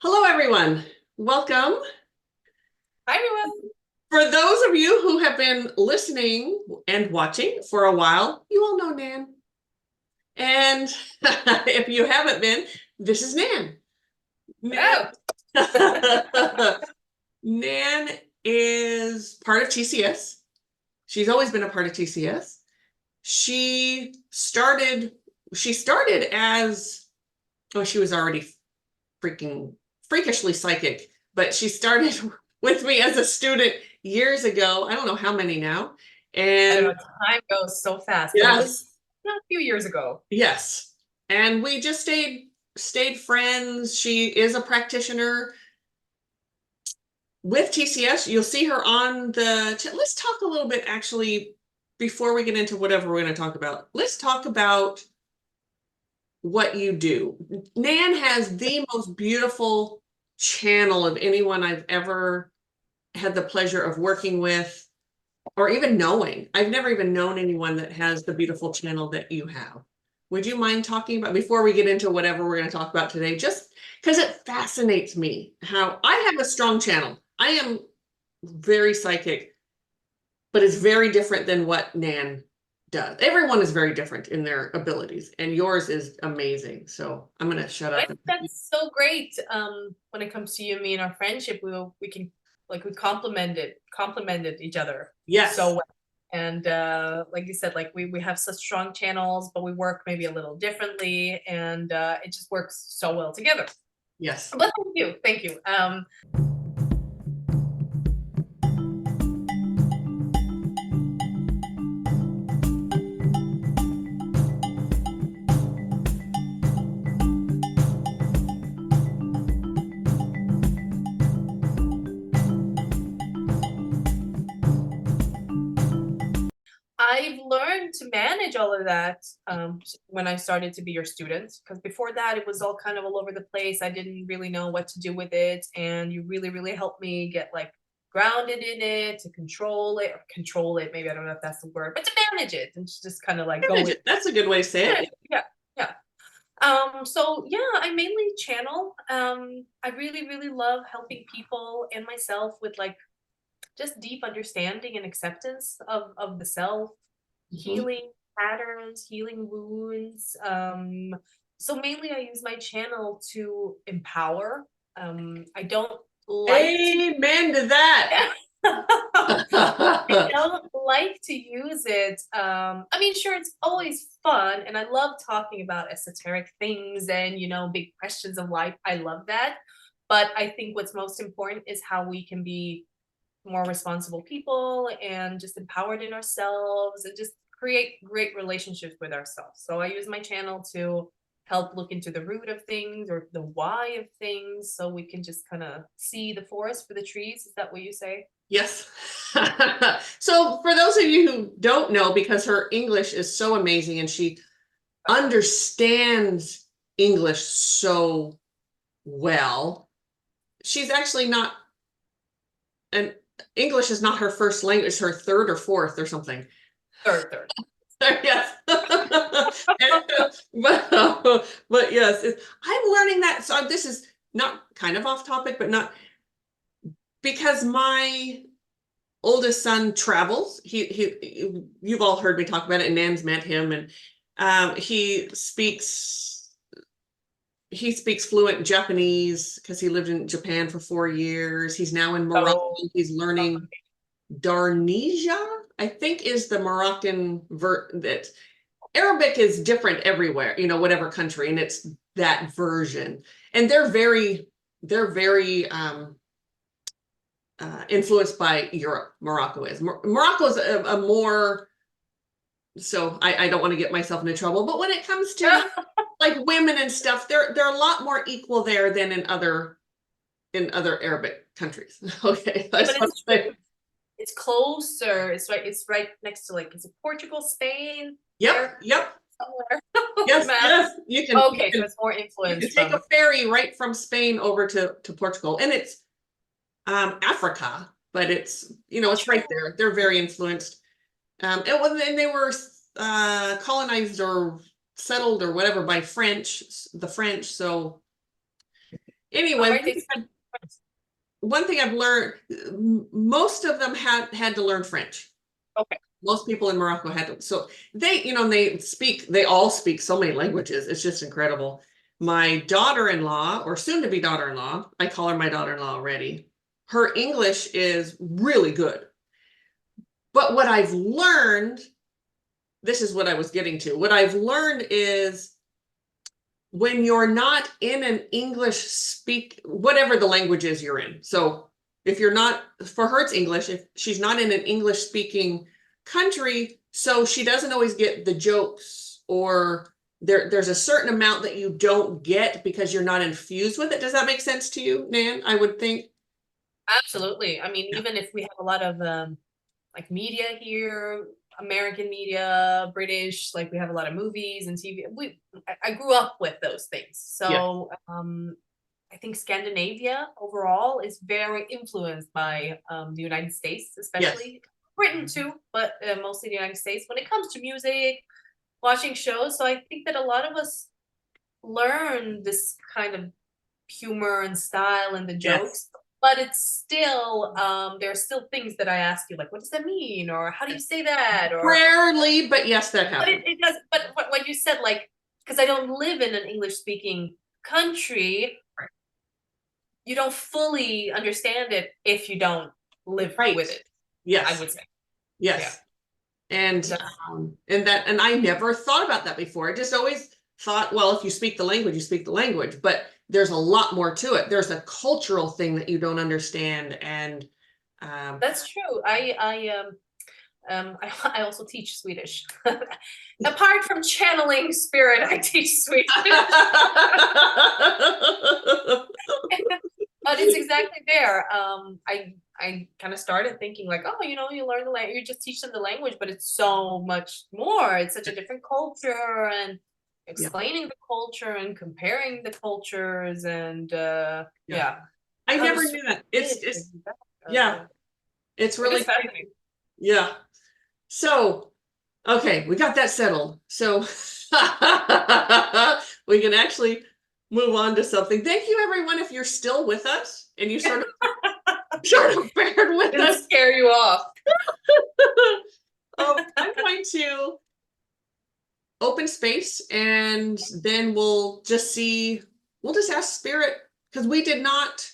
Hello, everyone. Welcome. Hi, everyone. For those of you who have been listening and watching for a while, you all know Nan. And if you haven't been, this is Nan. Nan, Oh, Nan is part of TCS. She's always been a part of TCS. She started as, oh, she was already freakishly psychic, but she started with me as a student years ago. I don't know how many now. I don't And know. Time goes so fast, but it yes, was a few years ago. yes. And we just stayed friends. She is a practitioner with TCS. You'll see her on let's talk a little bit actually before we get into whatever we're going to talk about. Let's talk about what you do. Nan has the most beautiful channel of anyone I've ever had the pleasure of working with or even knowing. I've never even known anyone that has the beautiful channel that you have. Would you mind talking about, before we get into whatever we're going to talk about today, just because it fascinates me how I have a strong channel. I am very psychic, but it's very different than what Nan does. Everyone is very different in their abilities, and yours is amazing. So I'm going to shut up. That's so great. When it comes to you and me and our friendship, we can we complimented each other Yes. so well. And like you said, like we have such strong channels, but we work maybe a little differently, and it just works so well together. Yes. But thank you. I've learned to manage all of that when I started to be your student, because before that it was all kind of all over the place. I didn't really know what to do with it, and you really helped me get like grounded in it, to control it. Maybe I don't know if that's the word, but to manage it and just kind of like go with it. That's a good way to say it. Yeah, yeah. So yeah, I mainly channel. I really love helping people and myself with like just deep understanding and acceptance of the self, Mhm. healing patterns, healing wounds. So mainly I use my channel to empower. I don't like to Amen to that. I don't like to use it. I mean, sure, it's always fun, and I love talking about esoteric things and, big questions of life. I love that. But I think what's most important is how we can be more responsible people and just empowered in ourselves and just create great relationships with ourselves. So I use my channel to help look into the root of things or the why of things so we can just kind of see the forest for the trees. Is that what you say? Yes. So for those of you who don't know, because her English is so amazing and she understands English so well, she's actually not, and English is not her first language, her third or fourth or something. Third. Yes. But yes, I'm learning that. So this is not kind of off topic, but not because my oldest son travels. You've all heard me talk about it, and Nan's met him, and he speaks fluent Japanese because he lived in Japan for 4 years. He's now in Morocco. Oh, He's learning Darnesia, I think is the Moroccan that Arabic is different everywhere, whatever country, and it's that version. And they're very influenced by Europe. Morocco is. Morocco's a more, so I don't want to get myself into trouble, but when it comes to like women and stuff, they're a lot more equal there than in other Arabic countries. Okay, yeah, that's but what I'm saying. it's closer. It's right next to, like, is it Portugal, Spain, Yep, there yep. somewhere? Yes, Map. yes. Okay, so it's more You influence can take a from. ferry right from Spain over to Portugal, and it's Africa, but it's right there. They're very influenced. And they were colonized or settled or whatever by the French. So Anyway, All right, they speak French. one thing I've learned, most of them had to learn French. Okay. Most people in Morocco had to, so they, they all speak so many languages. It's just incredible. My daughter-in-law, or soon to be daughter-in-law, I call her my daughter-in-law already. Her English is really good. But what I've learned, this is what I was getting to. What I've learned is when you're not in an whatever the language is you're in. So if you're not, for her, it's English. If she's not in an English speaking country, so she doesn't always get the jokes, or there's a certain amount that you don't get because you're not infused with it. Does that make sense to you, Nan? I would think. Absolutely. I mean, even if we have a lot of like media here, American media, British, like we have a lot of movies and TV. I grew up with those things. So I think Scandinavia overall is very influenced by the United States, especially Britain too, but mostly the United States when it comes to music, watching shows. So I think that a lot of us learn this kind of humor and style and the jokes, but it's still there are still things that I ask you, like, what does that mean, or how do you say that, or Rarely, but yes, that but happens. it does. But what you said, like, because I don't live in an English speaking country, you don't fully understand it if you don't live with it. Yes, I would say. yes. And I never thought about that before. I just always thought, well, if you speak the language, you speak the language, but there's a lot more to it. There's a cultural thing that you don't understand. And that's true. I also teach Swedish. Apart from channeling spirit, I teach Swedish. But it's exactly there. I kind of started thinking like, oh, you learn the language, you just teach them the language, but it's so much more. It's such a different culture, and explaining the culture and comparing the cultures, and I never knew that. It's really fascinating. Yeah. So, okay, we got that settled. So we can actually move on to something. Thank you, everyone, if you're still with us and you sort of bared with Didn't us. scare you off. I'm going to open space, and then we'll just ask Spirit, because we did not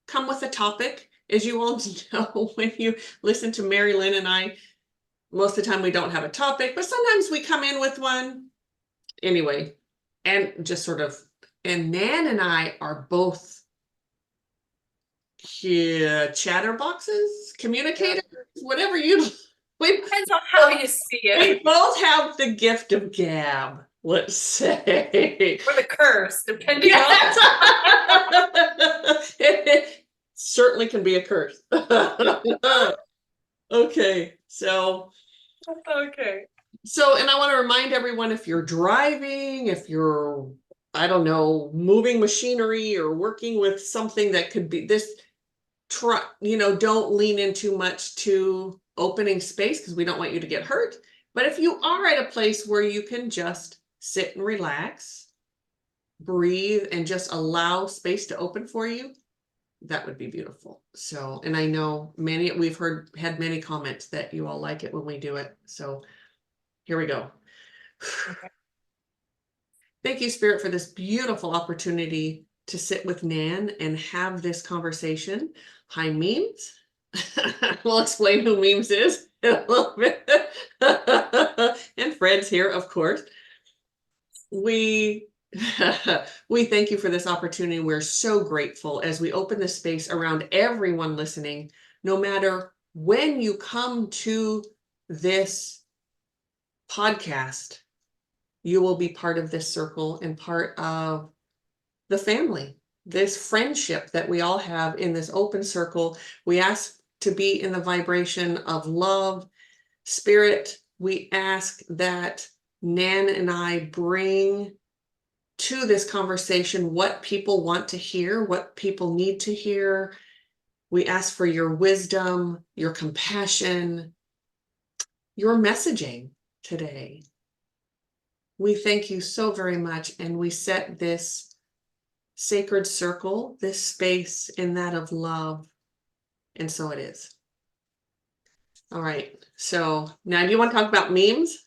come with a topic. As you all know, when you listen to Mari-Lyn and I, most of the time we don't have a topic, but sometimes we come in with one. Anyway, and just sort of, and Nan and I are both chatterboxes, communicators, whatever Depends on how you see we it. both have the gift of gab, let's say. Or the curse, depending on. It certainly can be a curse. Okay, so. Okay. So, and I want to remind everyone, if you're driving, if you're, I don't know, moving machinery or working with something that could be this, don't lean in too much to opening space, because we don't want you to get hurt. But if you are at a place where you can just sit and relax, breathe, and just allow space to open for you, that would be beautiful. So, and I know we've had many comments that you all like it when we do it. So here we go. Okay. Thank you, Spirit, for this beautiful opportunity to sit with Nan and have this conversation. Hi, Memes. We'll explain who Memes is in a little bit. And Fred's here, of course. We thank you for this opportunity. We're so grateful as we open this space around everyone listening, no matter when you come to this podcast, you will be part of this circle and part of the family, this friendship that we all have in this open circle. We ask to be in the vibration of love, Spirit. We ask that Nan and I bring to this conversation what people want to hear, what people need to hear. We ask for your wisdom, your compassion, your messaging today. We thank you so very much, and we set this sacred circle, this space in that of love. And so it is. All right. So now do you want to talk about memes?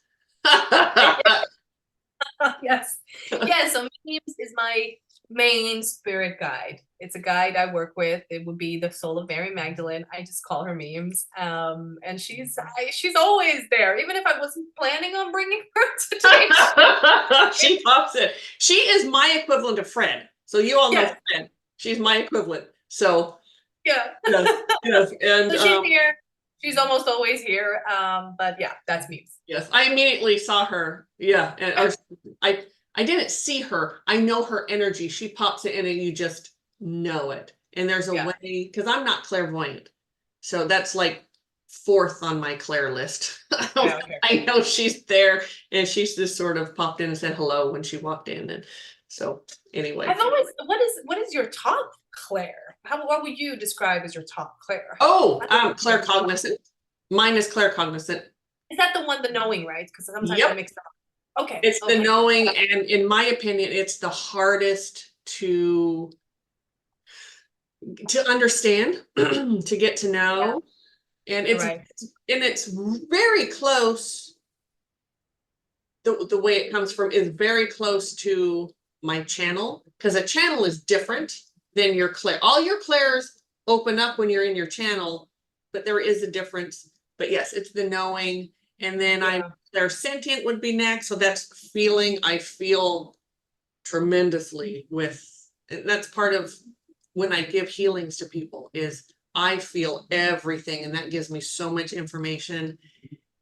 Yes. Yeah, so memes is my main spirit guide. It's a guide I work with. It would be the soul of Mary Magdalene. I just call her memes. And she's always there, even if I wasn't planning on bringing her today. She pops in. She is my equivalent of Fred. So you all know Yes. Fred. She's my equivalent. So Yeah. yes. And so she's here. She's almost always here. But yeah, that's memes. Yes, I immediately saw her. Yeah, and or I didn't see her. I know her energy. She pops in and you just know it. And there's a way, because I'm not clairvoyant. So that's like fourth on my clair list. Yeah, okay. I know she's there, and she's just sort of popped in and said hello when she walked in. And so anyway. I've always what is your top clair? What would you describe as your top clair? Oh, claircognizant. Mine is claircognizant. Is that the one, the knowing, right? Because sometimes I mix them up. Okay. It's the knowing, and in my opinion, it's the hardest to understand, to get to know. Yeah. And it's very close. The way it comes from is very close to my channel, because a channel is different than your clair. All your clairs open up when you're in your channel, but there is a difference. But yes, it's the knowing. And then their sentient would be next. So that's feeling. I feel tremendously with, and that's part of when I give healings to people, is I feel everything, and that gives me so much information.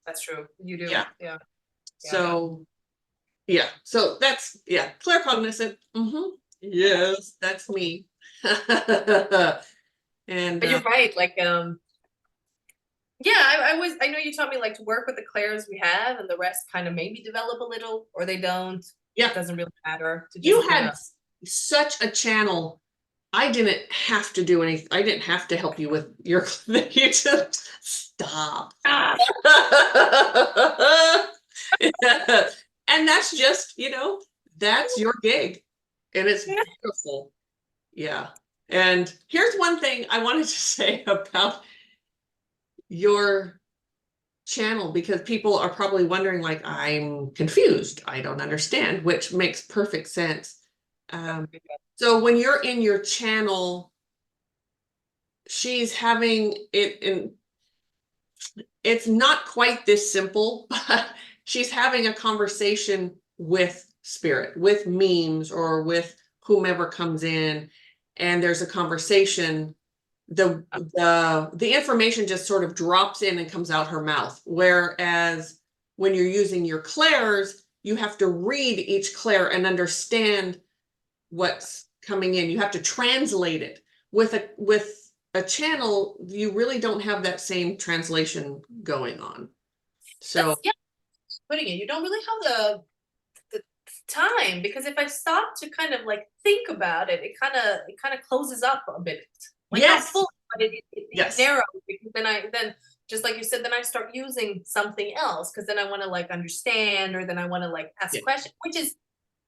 That's true. You do. Yeah. So yeah. So that's claircognizant. Yes, that's me. And but you're right. Like I know you taught me like to work with the clairs we have, and the rest kind of maybe develop a little, or they don't. Yeah, it doesn't really matter. You had such a channel. I didn't have to do anything. I didn't have to help you with your. You just stop. And that's just, that's your gig, and it's beautiful. Yeah. And here's one thing I wanted to say about your channel, because people are probably wondering, like, I'm confused, I don't understand, which makes perfect sense. So when you're in your channel, she's having it in, it's not quite this simple, but she's having a conversation with spirit, with memes, or with whomever comes in, and there's a conversation. The information just sort of drops in and comes out her mouth. Whereas when you're using your clairs, you have to read each clair and understand what's coming in. You have to translate it. With a channel, you really don't have that same translation going on. So putting it, you don't really have the time, because if I stop to kind of like think about it, it kind of closes up a bit. Like not fully, but it narrows, because then just like you said, then I start using something else, because then I want to like understand, or then I want to like ask questions, which is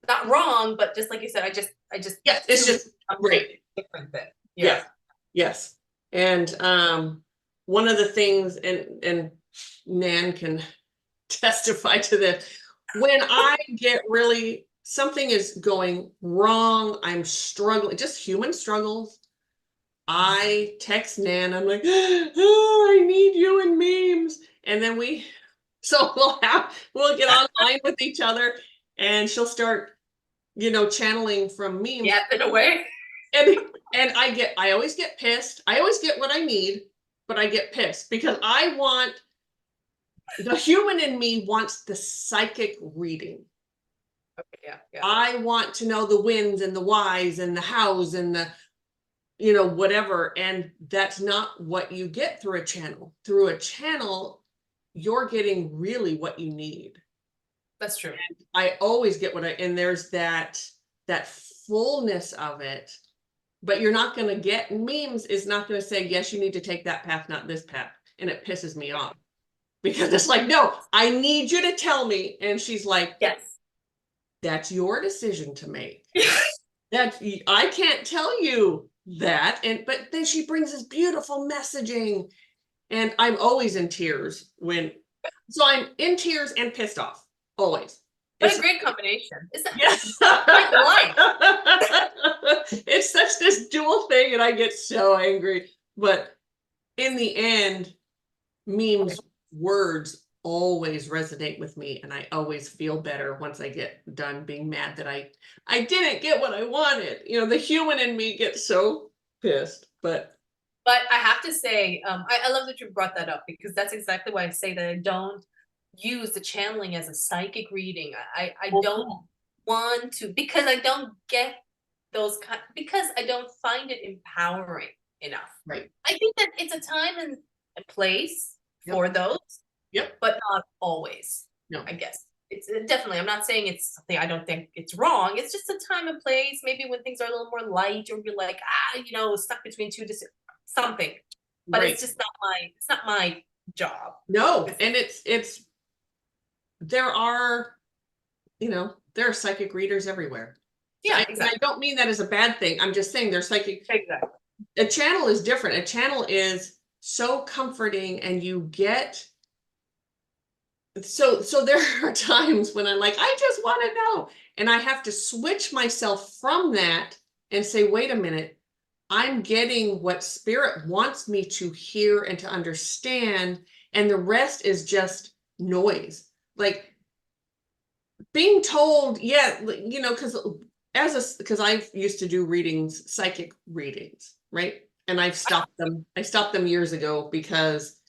not wrong, but just like you said, I just it's just great. Different thing. Yes. And one of the things, and Nan can testify to this, when I get really, something is going wrong, I'm struggling, just human struggles, I text Nan, I'm like, oh, I need you in memes. And then we'll get online with each other, and she'll start, channeling from memes. Yeah, in a way. And I always get pissed. I always get what I need, but I get pissed because the human in me wants the psychic reading. Okay, yeah. I want to know the wins and the whys and the hows and the, whatever. And that's not what you get through a channel. Through a channel, you're getting really what you need. That's true. And I always get and there's that fullness of it, but you're not going to get, memes is not going to say, yes, you need to take that path, not this path. And it pisses me off, because it's like, no, I need you to tell me. And she's like, yes, that's your decision to make. That I can't tell you that. But then she brings this beautiful messaging, and I'm always in tears so I'm in tears and pissed off, always. What a great combination. Is that Yes. like life? It's such this dual thing, and I get so angry. But in the end, memes, words always resonate with me, and I always feel better once I get done being mad that I didn't get what I wanted. The human in me gets so pissed. But I have to say, I love that you brought that up, because that's exactly why I say that I don't use the channeling as a psychic reading. I don't want to, because I don't get because I don't find it empowering enough. Right. I think that it's a time and a place for those, but not always. No. I guess it's definitely, I'm not saying it's something, I don't think it's wrong. It's just a time and place, maybe when things are a little more light, or you're like, stuck between two something. But Right. it's just not my job. No, and it's there are psychic readers everywhere. Yeah, And I don't mean that as a bad thing. I'm just saying they're psychic. Exactly. A channel is different. A channel is so comforting, and you get so there are times when I'm like, I just want to know, and I have to switch myself from that and say, wait a minute, I'm getting what spirit wants me to hear and to understand, and the rest is just noise. Like being told, because I used to do readings, psychic readings, right? And I've stopped them. I stopped them years ago because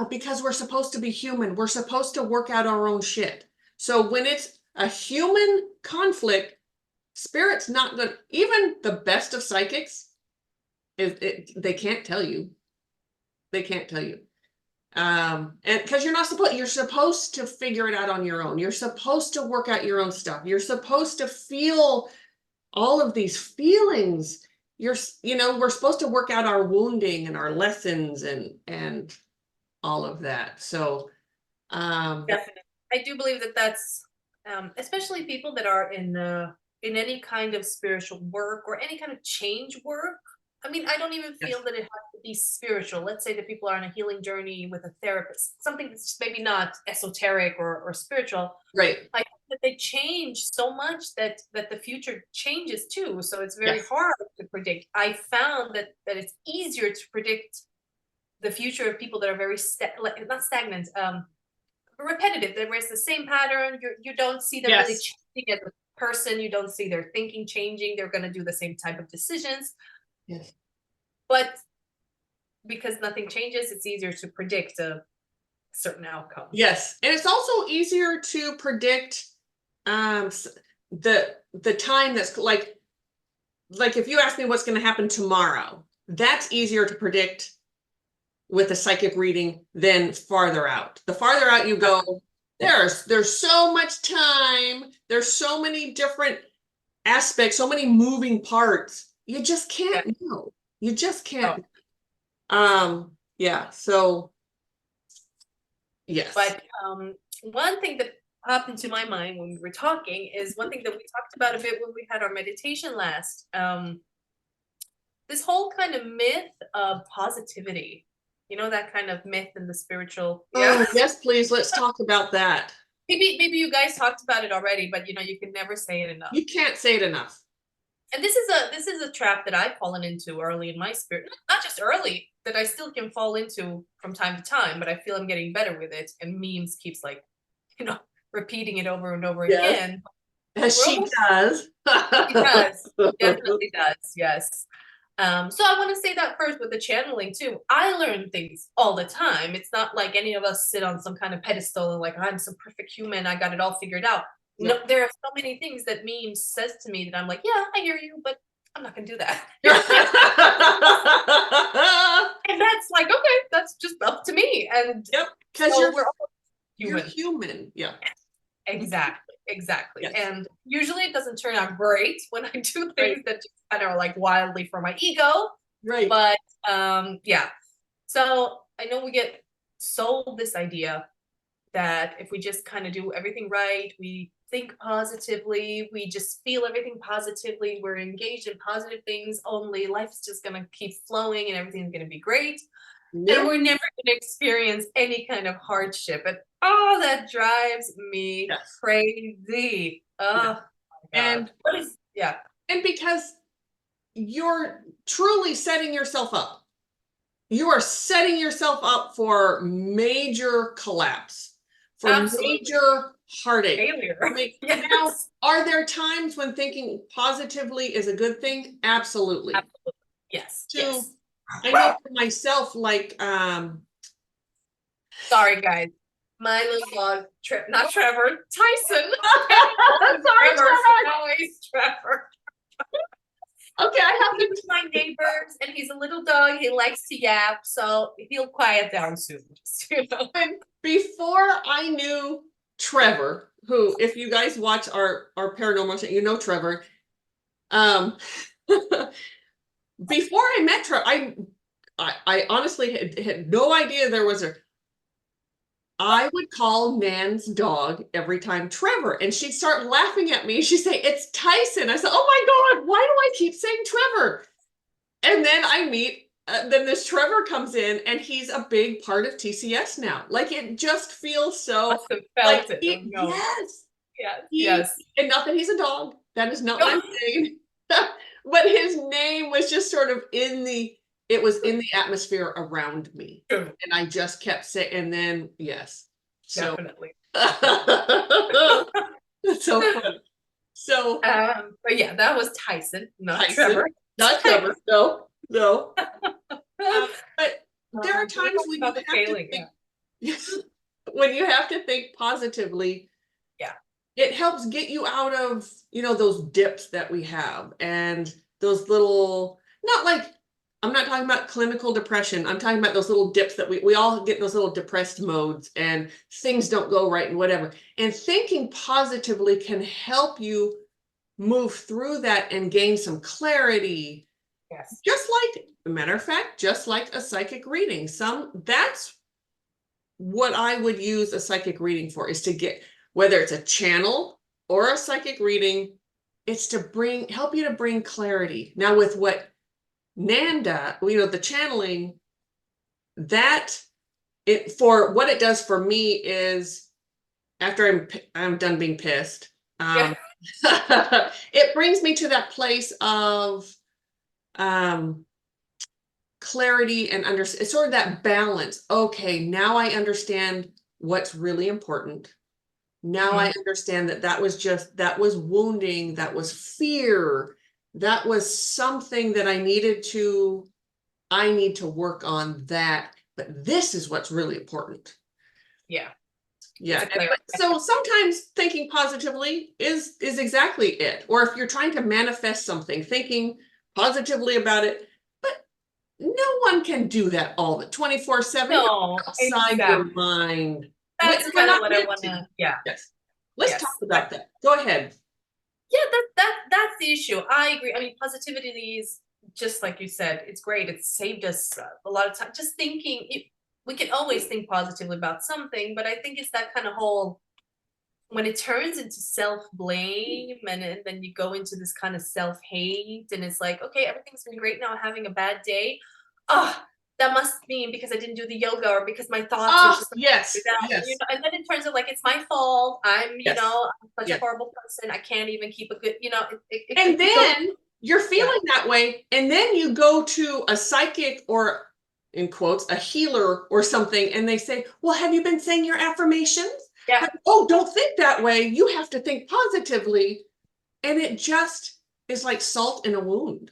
because we're supposed to be human. We're supposed to work out our own shit. So when it's a human conflict, spirit's not good. Even the best of psychics, they can't tell you. They can't tell you. And because you're supposed to figure it out on your own. You're supposed to work out your own stuff. You're supposed to feel all of these feelings. We're supposed to work out our wounding and our lessons and all of that. So definitely, I do believe that that's especially people that are in any kind of spiritual work or any kind of change work. I mean, I don't even feel that it has to be spiritual. Let's say that people are on a healing journey with a therapist, something that's maybe not esoteric or spiritual. Right. I think that they change so much that the future changes too. So it's very hard to predict. I found that it's easier to predict the future of people that are very not stagnant, repetitive. Where it's the same pattern. You don't see them really changing as a person. You don't see their thinking changing. They're going to do the same type of decisions. Yes. But because nothing changes, it's easier to predict a certain outcome. Yes. And it's also easier to predict the time that's like if you ask me what's going to happen tomorrow, that's easier to predict with a psychic reading than farther out. The farther out you go, there's so much time, there's so many different aspects, so many moving parts. You just can't know. You just can't. So yes. But one thing that popped into my mind when we were talking is one thing that we talked about a bit when we had our meditation last. This whole kind of myth of positivity. You know, that kind of myth in the spiritual. Oh, yes, please. Let's talk about that. Maybe you guys talked about it already, but you can never say it enough. You can't say it enough. And this is a trap that I've fallen into early in my spirit. Not just early, that I still can fall into from time to time, but I feel I'm getting better with it. And memes keeps repeating it over and over again. As she does. She does. Definitely does. Yes. So I want to say that first with the channeling too. I learn things all the time. It's not like any of us sit on some kind of pedestal and like, I'm some perfect human, I got it all figured out. No, there are so many things that memes says to me that I'm like, yeah, I hear you, but I'm not gonna do that. And that's like, okay, that's just up to me. And because so you're human. Yeah. Exactly. Yes. And usually it doesn't turn out great when I do things that just kind of are like wildly for my ego. Right. But so I know we get sold this idea that if we just kind of do everything right, we think positively, we just feel everything positively, we're engaged in positive things only, life's just gonna keep flowing and everything's gonna be great. And Nope. we're never gonna experience any kind of hardship. And oh, that drives me Yes. crazy. Yes. Oh my God. And What is, yeah. and because you're truly setting yourself up. You are setting yourself up for major collapse, for Absolutely. major heartache. Failure. Now, Yes. are there times when thinking positively is a good thing? Absolutely. Absolutely. Yes. To Yes. I know for myself, like Sorry, guys. My little dog, not Trevor, Tyson. sorry, Trevor, Trevor. no, he's Trevor. Okay, I have He's to. my neighbors, and he's a little dog. He likes to yap, so he'll quiet down soon. Just, you know. Before I knew Trevor, who, if you guys watch our paranormal show, you know Trevor. Um, before I met Trevor, I honestly had no idea there was a. I would call Nan's dog every time Trevor, and she'd start laughing at me. She'd say, "It's Tyson." I said, "Oh my God, why do I keep saying Trevor?" And then I meet, then this Trevor comes in, and he's a big part of TCS now. Like it just feels so Must have like felt it. Oh, no. yes, Yes. he, Yes. and not that he's a dog. That is not what I'm saying. But his name was just sort of it was in the atmosphere around me. True. And I just kept saying, and then yes. So Definitely. it's so funny. So But yeah, that was Tyson, not Tyson, Trevor. not Trevor. No, no. Um, But there are we're times talking when you about the have to failing, think, yeah. when you have to think positively. Yeah. It helps get you out of, those dips that we have and those little, not like, I'm not talking about clinical depression. I'm talking about those little dips that we all get, those little depressed modes and things don't go right and whatever. And thinking positively can help you move through that and gain some clarity. Yes. Just like, a matter of fact, just like a psychic reading. That's what I would use a psychic reading for, is to get, whether it's a channel or a psychic reading, it's to help you to bring clarity. Now with what Nanda, the channeling, that for what it does for me is, after I'm done being pissed, Yeah. it brings me to that place of clarity and it's sort of that balance. Okay, now I understand what's really important. Now I understand that was wounding, that was fear, that was something that I need to work on that, but this is what's really important. Yeah. Yeah. So sometimes thinking positively is exactly it. Or if you're trying to manifest something, thinking positively about it, but no one can do that all the 24/7. No, Outside exactly. your mind. That's kind of what I want to. Yeah. Yes. Let's talk about that. Go ahead. Yeah, that's the issue. I agree. I mean, positivity is just like you said. It's great. It's saved us a lot of time. Just thinking, we can always think positively about something, but I think it's that kind of whole, when it turns into self-blame and then you go into this kind of self-hate, and it's like, okay, everything's been great now, having a bad day. Oh, that must mean because I didn't do the yoga, or because my thoughts are just yes, that. yes. And then it turns out like it's my fault. I'm, Yes. I'm such Yes. a horrible person. I can't even keep a good, and then you're feeling that way, and then you go to a psychic, or in quotes, a healer or something, and they say, well, have you been saying your affirmations? Yeah. Oh, don't think that way. You have to think positively. And it just is like salt in a wound.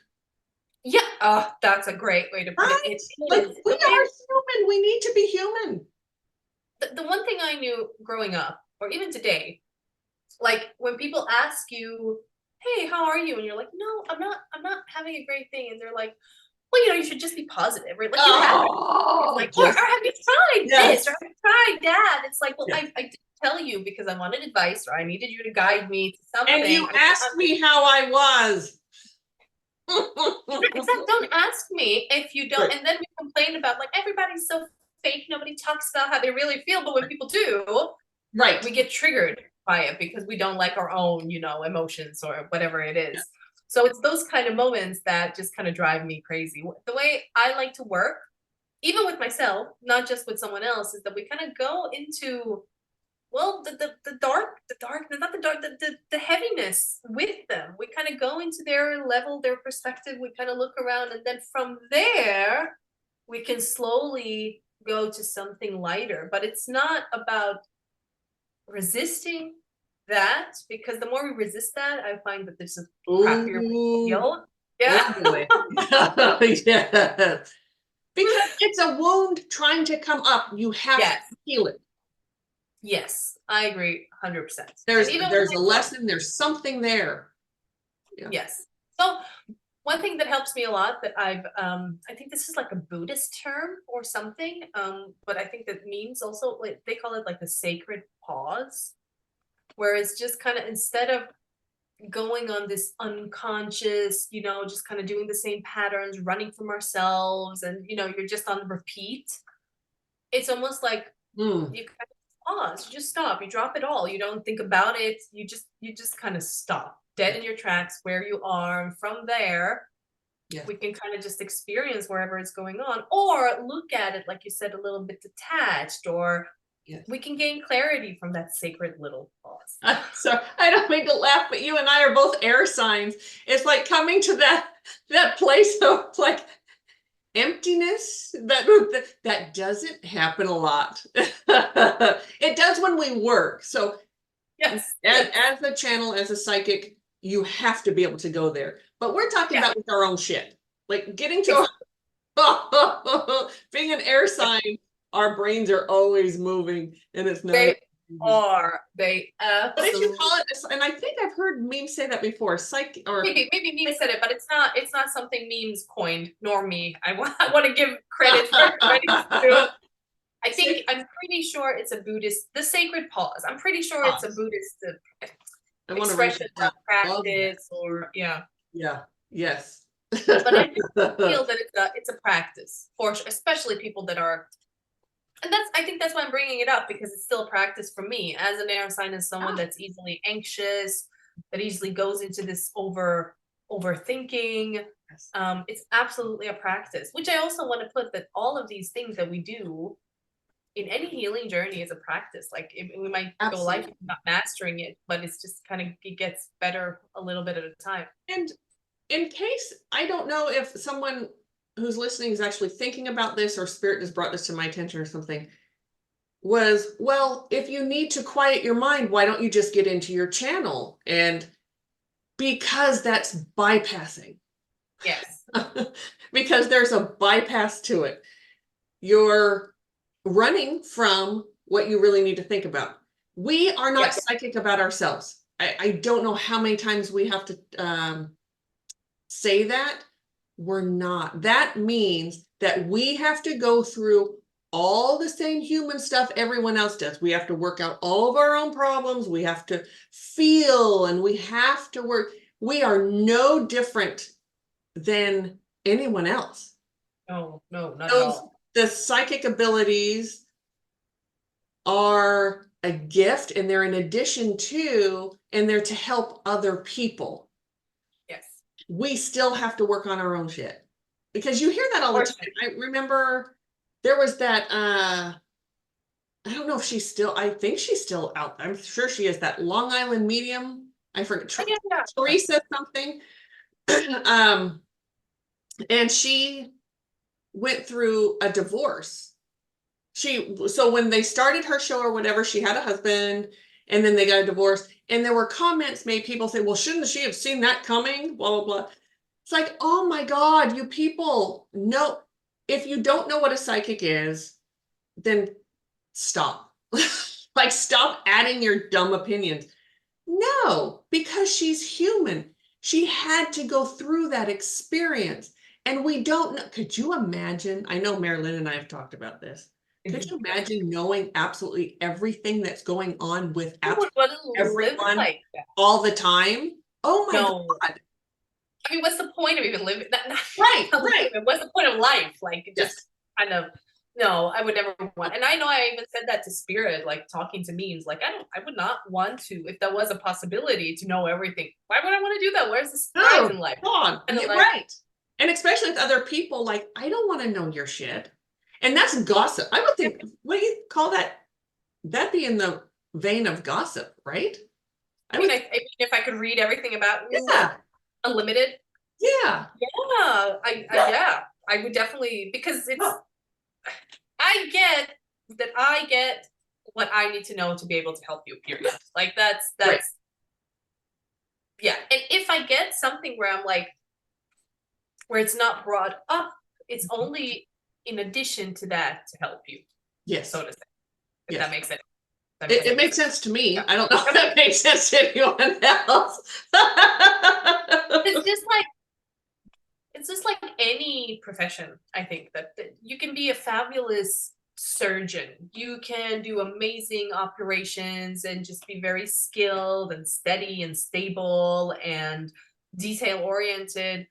Yeah. Oh, that's a great way to put Right? it. Like, we are human. We need to be human. The one thing I knew growing up, or even today, like when people ask you, hey, how are you? And you're like, no, I'm not having a great thing. And they're like, well, you should just be positive, right? Like you have to. It's like, or have you tried this? Or have you tried that? It's like, well, I did tell you because I wanted advice, or I needed you to guide me to something. And you asked me how I was. Don't ask me if you don't. And then we complain about, like, everybody's so fake. Nobody talks about how they really feel. But when people do, right, we get triggered. quiet because we don't like our own, you know, emotions or whatever it is. So it's those kind of moments that just kind of drive me crazy. The way I like to work, even with myself, not just with someone else, is that we kind of go into, well, not the dark, the heaviness with them. We kind of go into their level, their perspective. We kind of look around, and then from there, we can slowly go to something lighter. But it's not about resisting that, because the more we resist that, I find that this is crappier we Ooh, feel. Yeah. oh boy. Yeah. Because it's a wound trying to come up. You have Yes. to heal it. Yes, I agree 100%. There's And even there's when a lesson, there's something there. Yeah. yes. So one thing that helps me a lot that I think this is like a Buddhist term or something, but I think that means also, like, they call it like the sacred pause, where it's just kind of, instead of going on this unconscious, you know, just kind of doing the same patterns, running from ourselves, and you know, you're just on repeat. It's almost like Mm, you kind of pause, you just stop, you drop it all, you don't think about it, you just kind of stop dead in your tracks where you are, and from there yeah. we can kind of just experience wherever it's going on, or look at it, like you said, a little bit detached, or Yes. we can gain clarity from that sacred little pause. So I don't mean to laugh, but you and I are both air signs. It's like coming to that place of like emptiness that doesn't happen a lot. It does when we work. So Yes, as a channel, as a psychic, you have to be able to go there. But we're talking yeah, about with our own shit, like getting to being an air sign. Our brains are always moving, and it's not. they What did you absolutely. call it? And I think I've heard memes say that before. Psych or Maybe Meme said it, but it's not something Memes coined, nor me. I want to give credit where credit's due. I think I'm pretty sure it's a Buddhist, the sacred pause. I'm pretty sure it's a Buddhist I want to read expression it or down. Love that. practice, or yeah. Yeah. Yes. But I just feel that it's a practice for especially people that are, and I think that's why I'm bringing it up, because it's still a practice for me as an air sign, as someone that's easily anxious, that easily goes into this overthinking. Yes. It's absolutely a practice, which I also want to put that all of these things that we do in any healing journey is a practice. Like we might go life Absolutely. not mastering it, but it's just kind of, it gets better a little bit at a time. And in case I don't know if someone who's listening is actually thinking about this, or spirit has brought this to my attention or something, was, well, if you need to quiet your mind, why don't you just get into your channel? And because that's bypassing. Yes. Because there's a bypass to it. You're running from what you really need to think about. We are not Yes. psychic about ourselves. I don't know how many times we have to say that. We're not. That means that we have to go through all the same human stuff everyone else does. We have to work out all of our own problems. We have to feel, and we have to work. We are no different than anyone else. No, not at Those all. the psychic abilities are a gift, and they're in addition to, and they're to help other people. Yes. We still have to work on our own shit, because you hear that all the time. I remember there was that I don't know if she's still, I think she's still out. I'm sure she is, that Long Island medium. I forget, Yeah. Teresa something. And she went through a divorce. So when they started her show or whatever, she had a husband, and then they got a divorce, and there were comments made, people say, well, shouldn't she have seen that coming, blah blah blah. It's like, oh my God, you people, no, if you don't know what a psychic is, then stop. Like, stop adding your dumb opinions. No, because she's human. She had to go through that experience. And we don't know. Could you imagine? I know Mari-Lyn and I have talked about this. Could you imagine knowing absolutely everything that's going on with Who would want to live everyone like that? all the time? Oh my No. God. I mean, what's the point of even living? Right. What's the point of life? Like, just Yes. kind of No, I would never want. And I know I even said that to Spirit, like talking to memes. Like I would not want to, if that was a possibility, to know everything. Why would I want to do that? Where's the surprise No, in life? come on. Kind of Yeah, like, right. And especially with other people, like, I don't want to know your shit. And that's gossip. I would think, what do you call that? That'd be in the vein of gossip, right? I would, I mean, if I could read everything about you, like yeah, unlimited, yeah, yeah, yeah, I would definitely, because it's, I get what I need to know to be able to help you, period. Like right. that's yeah. And if I get something where I'm like, where it's not brought up, it's only in addition to that to help you, Yes, so to say, if yes. that makes sense. It makes sense to me. Yeah. I don't know if that makes sense to anyone else. It's just like, it's just like any profession. I think that you can be a fabulous surgeon, you can do amazing operations and just be very skilled and steady and stable and detail oriented,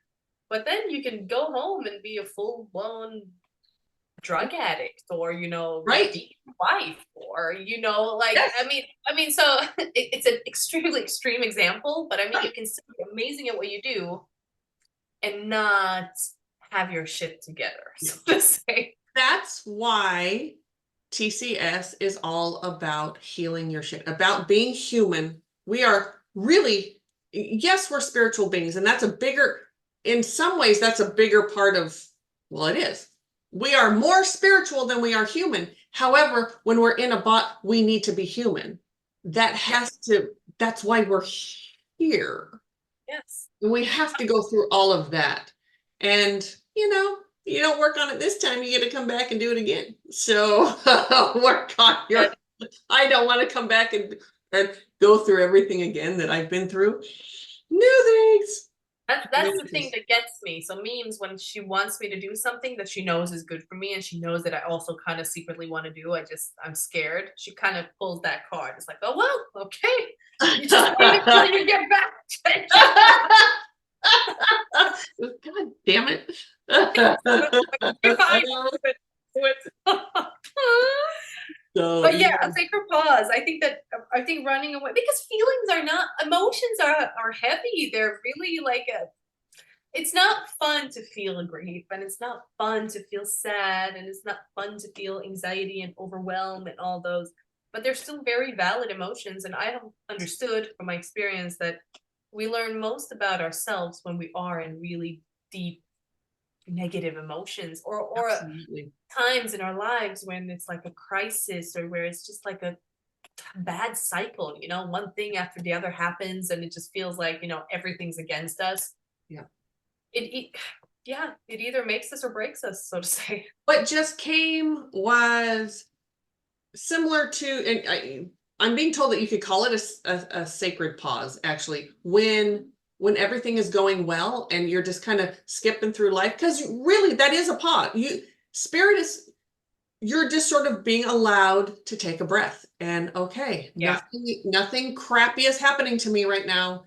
but then you can go home and be a full-blown drug addict, or Right. wife, or like, Yes. I mean, so it's an extremely extreme example, but I mean, you Right. can still be amazing at what you do and not have your shit together, so to say. That's why TCS is all about healing your shit, about being human. We are really, yes, we're spiritual beings, and that's a bigger, in some ways, that's a bigger part of, well, it is. We are more spiritual than we are human. However, when we're in a bot, we need to be human. That has to, that's why we're here. Yes. We have to go through all of that. And, you don't work on it this time, you get to come back and do it again. So work on And your, I don't want to come back and go through everything again that I've been through. No thanks. that's the thing that gets me. So memes, when she wants me to do something that she knows is good for me, and she knows that I also kind of secretly want to do, I'm scared. She kind of pulls that card. It's like, oh well, okay. You just wait until you get back. God damn it. You're fine. Do it. So But yeah, a sacred pause. I think running away, because feelings are not, emotions are heavy. They're really like a, it's not fun to feel grief, and it's not fun to feel sad, and it's not fun to feel anxiety and overwhelm and all those, but they're still very valid emotions. And I have understood from my experience that we learn most about ourselves when we are in really deep negative emotions, or absolutely. times in our lives when it's like a crisis, or where it's just like a bad cycle, one thing after the other happens, and it just feels like, everything's against us. Yeah. It yeah, it either makes us or breaks us, so to say. What just came was similar to, and I'm being told that you could call it a sacred pause, actually, when everything is going well and you're just kind of skipping through life, because really that is a pause. Spirit is, you're just sort of being allowed to take a breath, and okay, Yeah. nothing crappy is happening to me right now.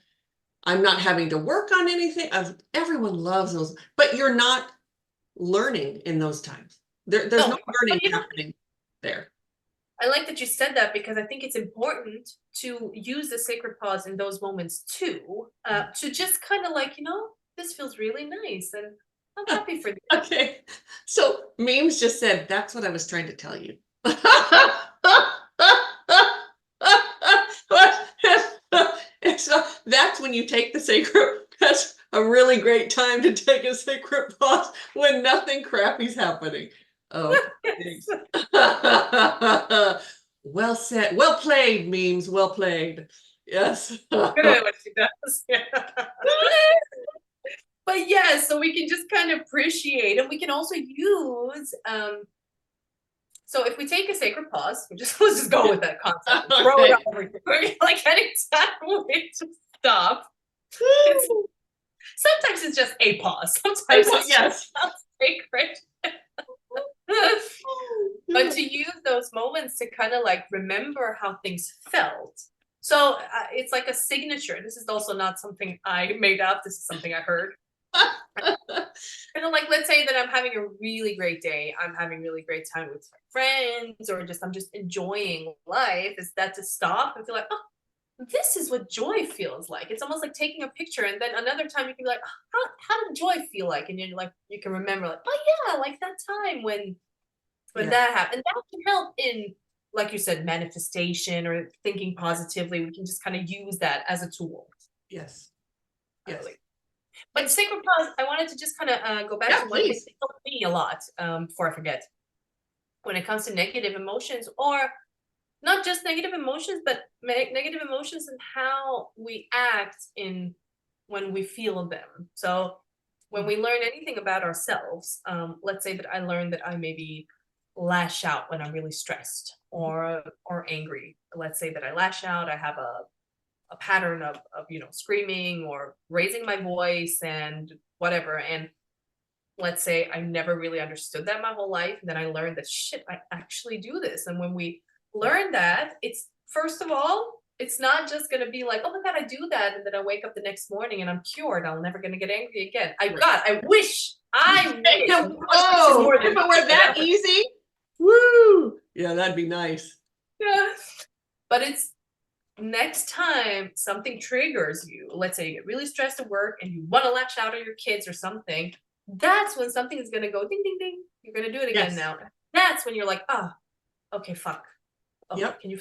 I'm not having to work on anything. Everyone loves those, but you're not learning in those times. There's no No, learning but happening there. I like that you said that, because I think it's important to use the sacred pause in those moments too, to just kind of like, this feels really nice, and I'm happy for you. Okay, so memes just said that's what I was trying to tell you. So that's when you take the sacred. That's a really great time to take a sacred pause when nothing crappy's happening. Oh, thanks. Well said. Well played, memes. Well played. Yes. Good at what she does. But yeah, so we can just kind of appreciate, and we can also use, so if we take a sacred pause, let's just go with that concept. Okay. Throw it over. Like anytime we just stop. Sometimes it's just a pause. Sometimes it's Yes. just sacred. But to use those moments to kind of like remember how things felt. So it's like a signature. This is also not something I made up. This is something I heard. And like, let's say that I'm having a really great day. I'm having really great time with my friends, or just I'm just enjoying life. Is that to stop and feel like, oh, this is what joy feels like. It's almost like taking a picture, and then another time you can be like, oh, how did joy feel like? And you're like, you can remember like, oh yeah, like that time when that happened. And that can help in, like you said, manifestation or thinking positively. We can just kind of use that as a tool. Yes. I Yes. believe. But sacred pause, I wanted to just kind of go back Yeah, to one thing please. that helped me a lot, before I forget. When it comes to negative emotions, or not just negative emotions, but negative emotions and how we act in when we feel them. So when we learn anything about ourselves, let's say that I learned that I maybe lash out when I'm really stressed or angry. Let's say that I lash out, I have a pattern of screaming or raising my voice and whatever. And let's say I never really understood that my whole life. And then I learned that shit, I actually do this. And when we learn that, it's first of all, it's not just gonna be like, oh my God, I do that. And then I wake up the next morning and I'm cured. I'm never gonna get angry again. I wish. I wish. I wish Oh, more if than it were that easy, woo! Yeah, that'd be nice. yeah. But it's next time something triggers you, let's say you get really stressed at work and you want to lash out at your kids or something, that's when something is going to go ding, ding, ding. You're going to do it again Yes. now. That's when you're like, oh, okay, fuck. Oh, Yep. Can you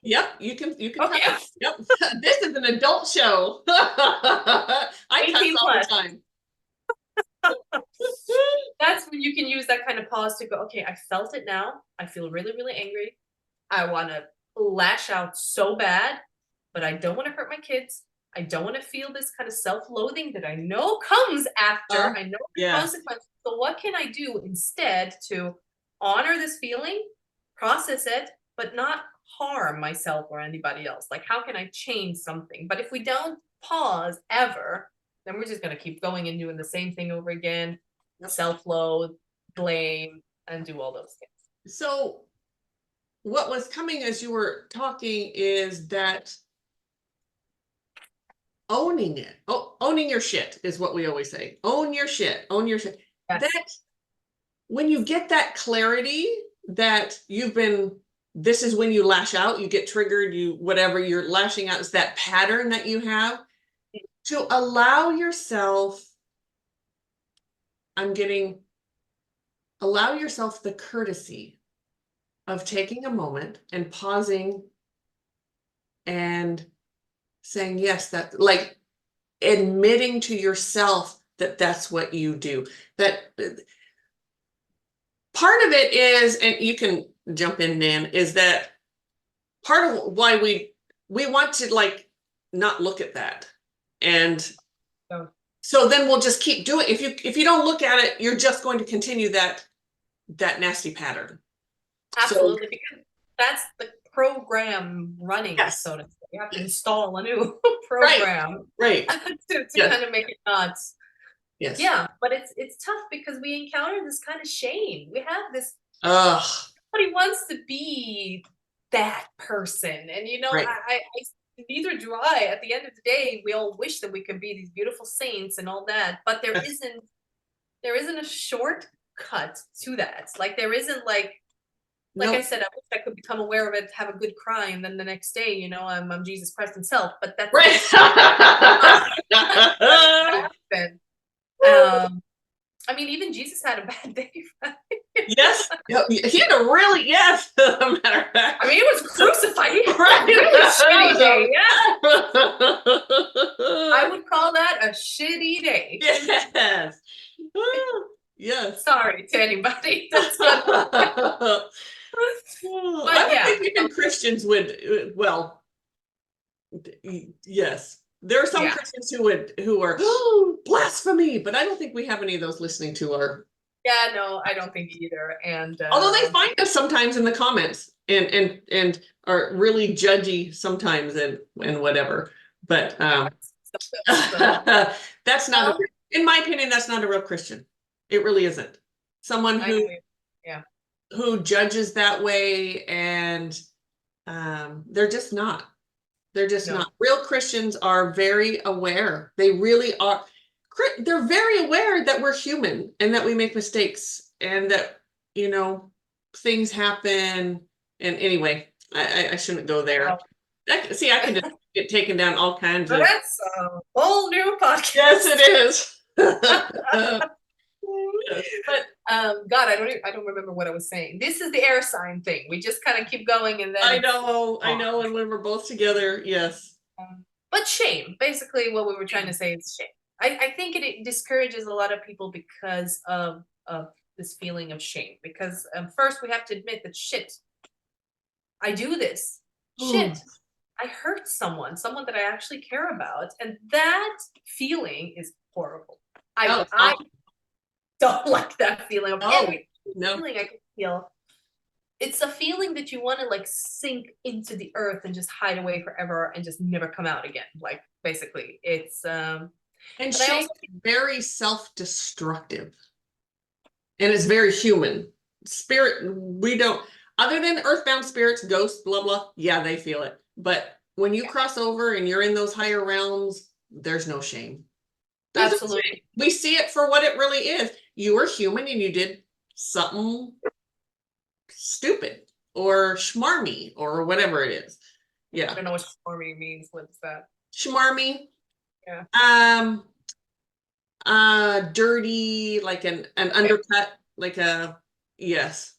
Yep, you can Okay. tell. Yep. This is an adult show. I cuss 18 all the plus. time. That's when you can use that kind of pause to go, okay, I felt it now. I feel really, really angry. I want to lash out so bad, but I don't want to hurt my kids. I don't want to feel this kind of self-loathing that I know comes after. I know the Yes. consequences. So what can I do instead to honor this feeling, process it, but not harm myself or anybody else? Like, how can I change something? But if we don't pause ever, then we're just going to keep going and doing the same thing over again, self-loathe, blame, and do all those things. So what was coming as you were talking is that owning it. Oh, owning your shit is what we always say. Own your shit. Own your shit. Yes. That when you get that clarity that this is when you lash out, you get triggered, whatever you're lashing out is that pattern that you have, to allow yourself, allow yourself the courtesy of taking a moment and pausing and saying, yes, that, like, admitting to yourself that that's what you do. That part of it is, and you can jump in, Nan, is that part of why we want to, like, not look at that. And so then we'll just keep doing it. If you don't look at it, you're just going to continue that nasty pattern. Absolutely, so, because that's the program running, yes. So to say. You have to install a new program, right. to yes. kind of make it not. Yes. Yeah, but it's tough because we encounter this kind of shame. We have this. Nobody wants to be that person, and right. I neither do I. At the end of the day, we all wish that we could be these beautiful saints and all that, but there isn't a shortcut to that. Like there isn't like I said, I wish I could become aware of it, have a good cry, and then the next day, I'm Jesus Christ himself. But that's right. I mean, even Jesus had a bad day, right? Yes, he had a really matter of fact. I mean, he was crucified. He had a really shitty day. Yeah, I would call that a shitty day. Yes. Yes. Sorry to anybody. That's good. But I don't think even Christians would. Well, yes, there are some Christians who are blasphemy, but I don't think we have any of those listening to our. Yeah, no, I don't think either. And although they find us sometimes in the comments and are really judgy sometimes and whatever, but that's not. In my opinion, that's not a real Christian. It really isn't. Someone who judges that way, and they're just not. They're just not. Real Christians are very aware. They really are. they're very aware that we're human and that we make mistakes and that, you know, things happen. And anyway, I shouldn't go there. See, I can just get taken down all kinds of. That's a whole new podcast. Yes, it is. But God, I don't remember what I was saying. This is the air sign thing. We just kind of keep going, and then I know, and when we're both together, yes. But shame, basically, what we were trying to say is shame. I think it discourages a lot of people because of this feeling of shame. Because first we have to admit that shit, I do this. Shit, I hurt someone that I actually care about, and that feeling is horrible. I don't like that feeling of every feeling I can feel. It's a feeling that you want to like sink into the earth and just hide away forever and just never come out again. Like basically, it's and shame is very self-destructive, and it's very human. Spirit, we don't. Other than earthbound spirits, ghosts, blah blah. Yeah, they feel it. But when you cross over and you're in those higher realms, there's no shame. Absolutely. We see it for what it really is. You were human and you did something stupid or schmarmy or whatever it is. Yeah. I don't know what schmarmy means. What's that? Schmarmy. Yeah. Dirty, like an undercut, like a, yes.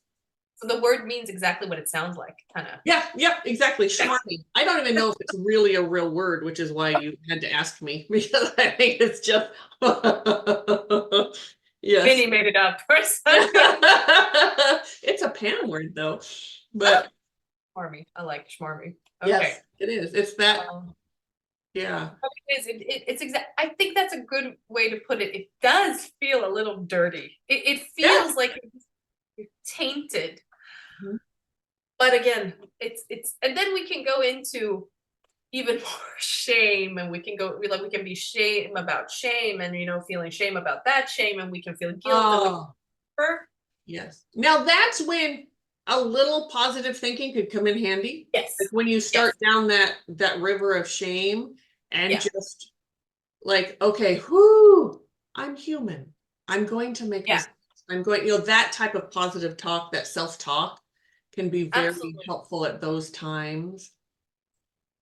So the word means exactly what it sounds like, kind of. Yeah, yep, exactly. Schmarmy. I don't even know if it's really a real word, which is why you had to ask me, because I think it's just yes. Vinny made it up for a second. It's a Pam word though. But schmarmy. I like schmarmy. Okay. Yes, it is. It's that yeah. It is. It's exact. I think that's a good way to put it. It does feel a little dirty. It feels like it's tainted. Mm-hmm. But again, it's and then we can go into even more shame, and we can be shame about shame, and feeling shame about that shame, and we can feel guilt. Yes. Now that's when a little positive thinking could come in handy. Yes. Like when you start down that river of shame and just like, okay, I'm human. I'm going to make mistakes. I'm going, that type of positive talk, that self-talk can be very helpful at those times.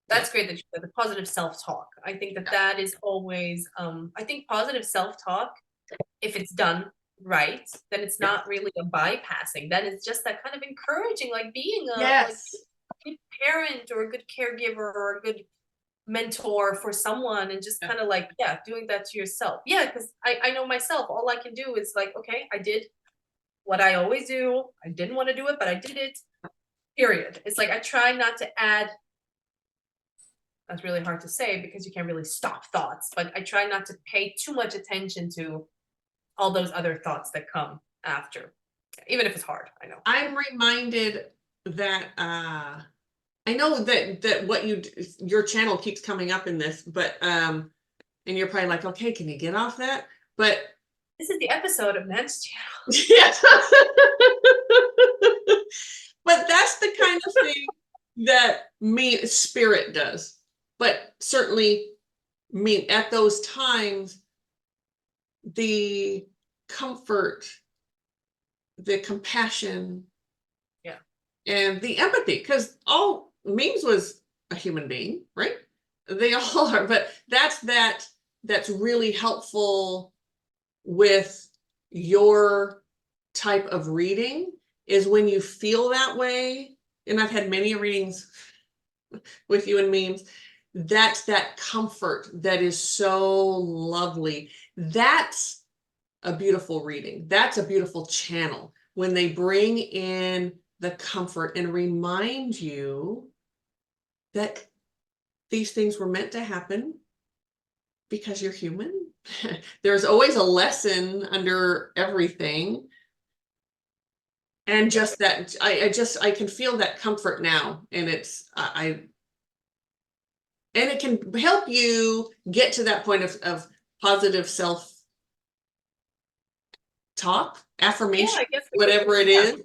That's great that you said the positive self-talk. I think that is always, I think positive self-talk, if it's done right, then it's not really a bypassing. Then it's just that kind of encouraging, like being a good parent or a good caregiver or a good mentor for someone, and just kind of like, doing that to yourself. Yeah, because I know myself, all I can do is like, okay, I did what I always do. I didn't want to do it, but I did it, period. It's like I try not to add. That's really hard to say because you can't really stop thoughts, but I try not to pay too much attention to all those other thoughts that come after, even if it's hard. I know. I'm reminded that I know that what your channel keeps coming up in this, but and you're probably like, okay, can you get off that? But this is the episode of Nan's channel. Yes. But that's the kind of thing that spirit does. But certainly at those times, the comfort, the compassion, and the empathy, because all Memes was a human being, right? They all are, but that's really helpful with your type of reading, is when you feel that way. And I've had many readings with you and Memes. That's that comfort that is so lovely. That's a beautiful reading. That's a beautiful channel when they bring in the comfort and remind you that these things were meant to happen because you're human. There's always a lesson under everything. And just that, I can feel that comfort now. And and it can help you get to that point of positive self-talk, affirmation, whatever it is.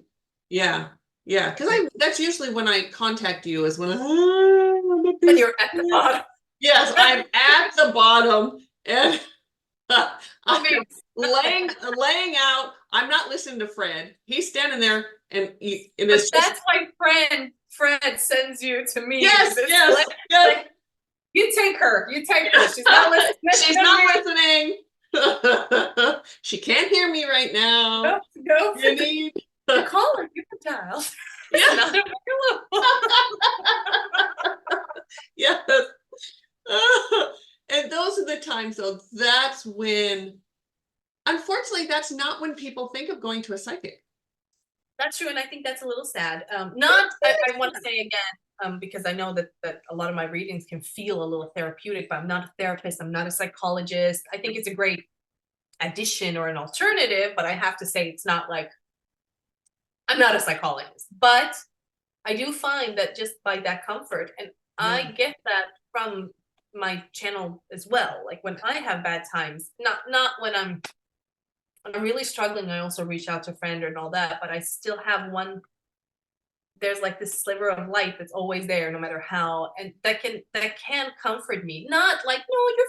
Yeah. Yeah. Because that's usually when I contact you, is when you're at the bottom. Yes, I'm at the bottom. And I'm laying out. I'm not listening to Fred. He's standing there, and it's that's why Fred sends you to me. yes, yes. Like, you take her. She's not listening. She's not listening. She can't hear me right now. No. You need to call her. You can dial. Yeah. Not Yes. And those are the times, though. That's when, unfortunately, that's not when people think of going to a psychic. That's true, and I think that's a little sad. I want to say again, because I know that a lot of my readings can feel a little therapeutic, but I'm not a therapist. I'm not a psychologist. I think it's a great addition or an alternative, but I have to say it's not like I'm not a psychologist. But I do find that just by that comfort, and I get that from my channel as well. Like when I have bad times, not when I'm really struggling, I also reach out to a friend and all that, but I still have there's like this sliver of light that's always there no matter how, and that can comfort me. Not like, no, you're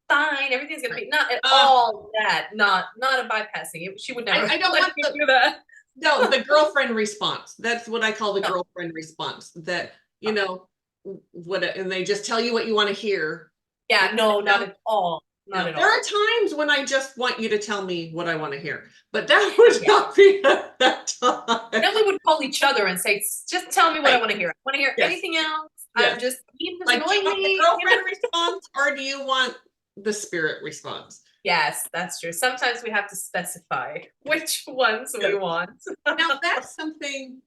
fine, everything's gonna be, not at all that, not a bypassing. She would never. I don't want to do that. No, the girlfriend response. That's what I call the girlfriend response. That, you know, and they just tell you what you want to hear. Yeah, no, not at all. Not at all. There are times when I just want you to tell me what I want to hear, but that would not be at that time. Then we would call each other and say, just tell me what I want to hear. I want to hear anything else. I'm just, like, do you want the girlfriend response, or do you want the spirit response? Yes, that's true. Sometimes we have to specify which ones we want. Now that's something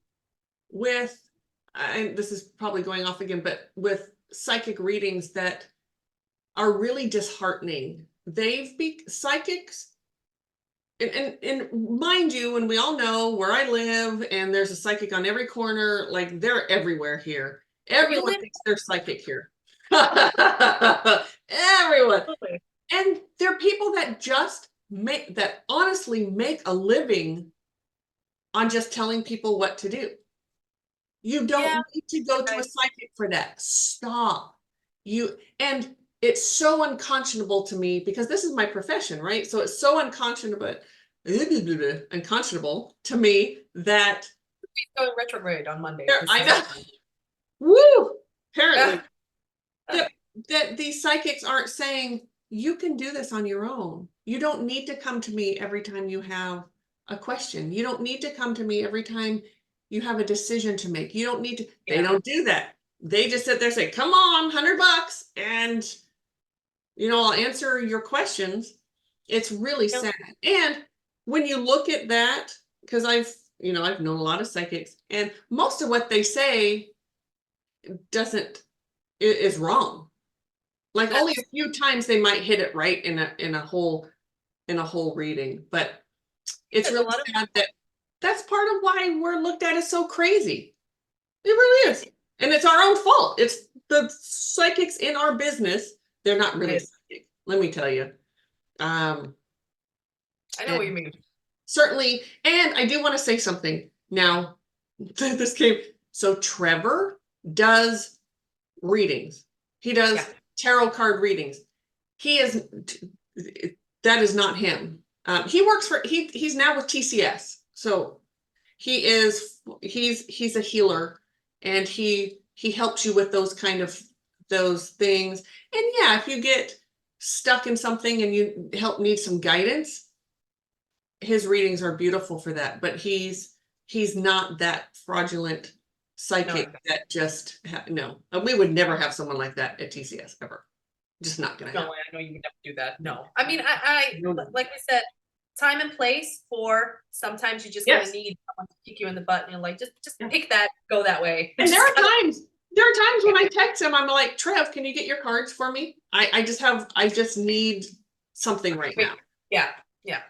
with, and this is probably going off again, but with psychic readings that are really disheartening. Psychics, and mind you, and we all know where I live, and there's a psychic on every corner, like they're everywhere here. Everyone thinks they're psychic here. Everyone. And they're people that honestly make a living on just telling people what to do. You don't need to go to a psychic for that. Stop. And it's so unconscionable to me, because this is my profession, right? So it's so unconscionable to me that we go retrograde on Monday. I know. Woo! Apparently. that these psychics aren't saying, you can do this on your own. You don't need to come to me every time you have a question. You don't need to come to me every time you have a decision to make. You don't need to. They don't do that. They just sit there and say, come on, $100, and I'll answer your questions. It's really sad. And when you look at that, because I've known a lot of psychics, and most of what they say is wrong. Like only a few times they might hit it right in a whole reading, but it's really sad that's part of why we're looked at as so crazy. It really is. And it's our own fault. It's the psychics in our business. They're not really psychic, let me tell you. I know what you mean. Certainly. And I do want to say something now. So Trevor does readings. He does tarot card readings. That is not him. He works for, he's now with TCS. So he's a healer, and he helps you with those things. And if you get stuck in something and you need some guidance, his readings are beautiful for that. But he's not that fraudulent psychic that just no. We would never have someone like that at TCS ever. Just not gonna happen. No, I know you would never do that. No. I mean, I like I said, time and place for sometimes you just gonna need someone to kick you in the butt, and you're like, just pick that, go that way. And there are times when I text him, I'm like, Trev, can you get your cards for me? I just need something right now. Yeah,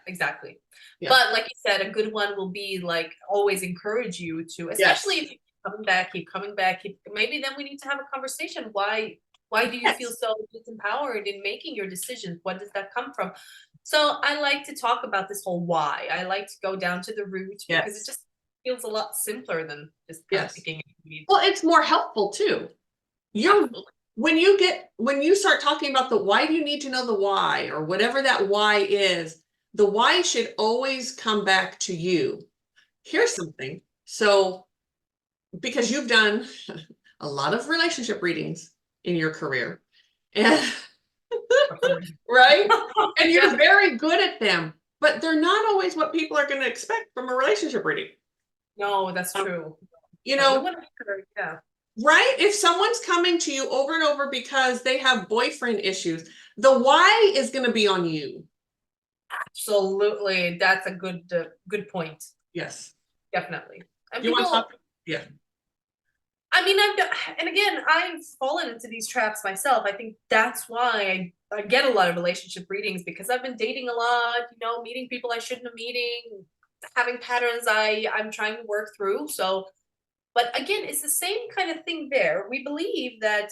exactly. But like you said, a good one will be like always encourage you to, especially if you keep coming back, maybe then we need to have a conversation. Why do you feel so disempowered in making your decisions? What does that come from? So I like to talk about this whole why. I like to go down to the root, because it just feels a lot simpler than just picking. Well, it's more helpful too. when you start talking about the why do you need to know the why or whatever that why is, the why should always come back to you. Here's something. So, because you've done a lot of relationship readings in your career, and right? And you're Yeah. very good at them, but they're not always what people are going to expect from a relationship reading. No, that's true. You No, we know, want to hear, yeah. right? If someone's coming to you over and over because they have boyfriend issues, the why is going to be on you. Absolutely. That's a good point. Yes. Definitely. And You want to people, talk? Yeah. I mean, and again, I've fallen into these traps myself. I think that's why I get a lot of relationship readings, because I've been dating a lot, meeting people I shouldn't have meeting, having patterns I'm trying to work through. So, but again, it's the same kind of thing there. We believe that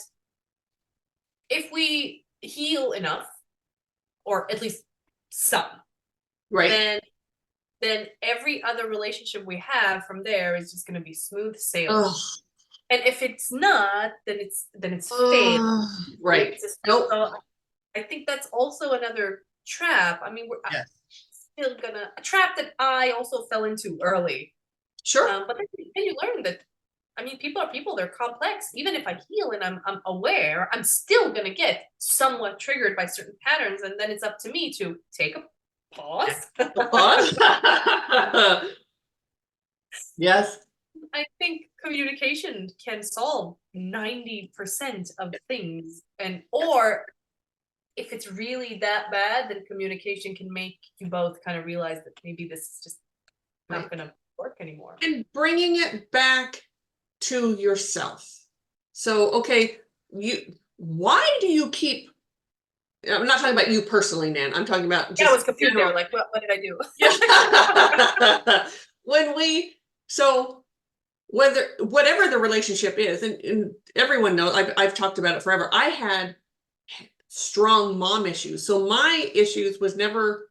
if we heal enough, or at least some, Right. then every other relationship we have from there is just going to be smooth sailing. Oh, And if it's not, then it's fake. right. Nope. So I think that's also another trap. I mean, we're Yes. still gonna a trap that I also fell into early. Sure. But then you learn that, I mean, people are people. They're complex. Even if I heal and I'm aware, I'm still gonna get somewhat triggered by certain patterns, and then it's up to me to take a pause. Pause. Yes. I think communication can solve 90% of things, or if it's really that bad, then communication can make you both kind of realize that maybe this is just not Right. going to work anymore. And bringing it back to yourself. So, okay, why do you keep, I'm not talking about you personally, Nan. I'm talking about Yeah, I just was confused general. there. Like, what did I do? Yeah. So whatever the relationship is, and everyone knows, I've talked about it forever. I had strong mom issues. So my issues was never,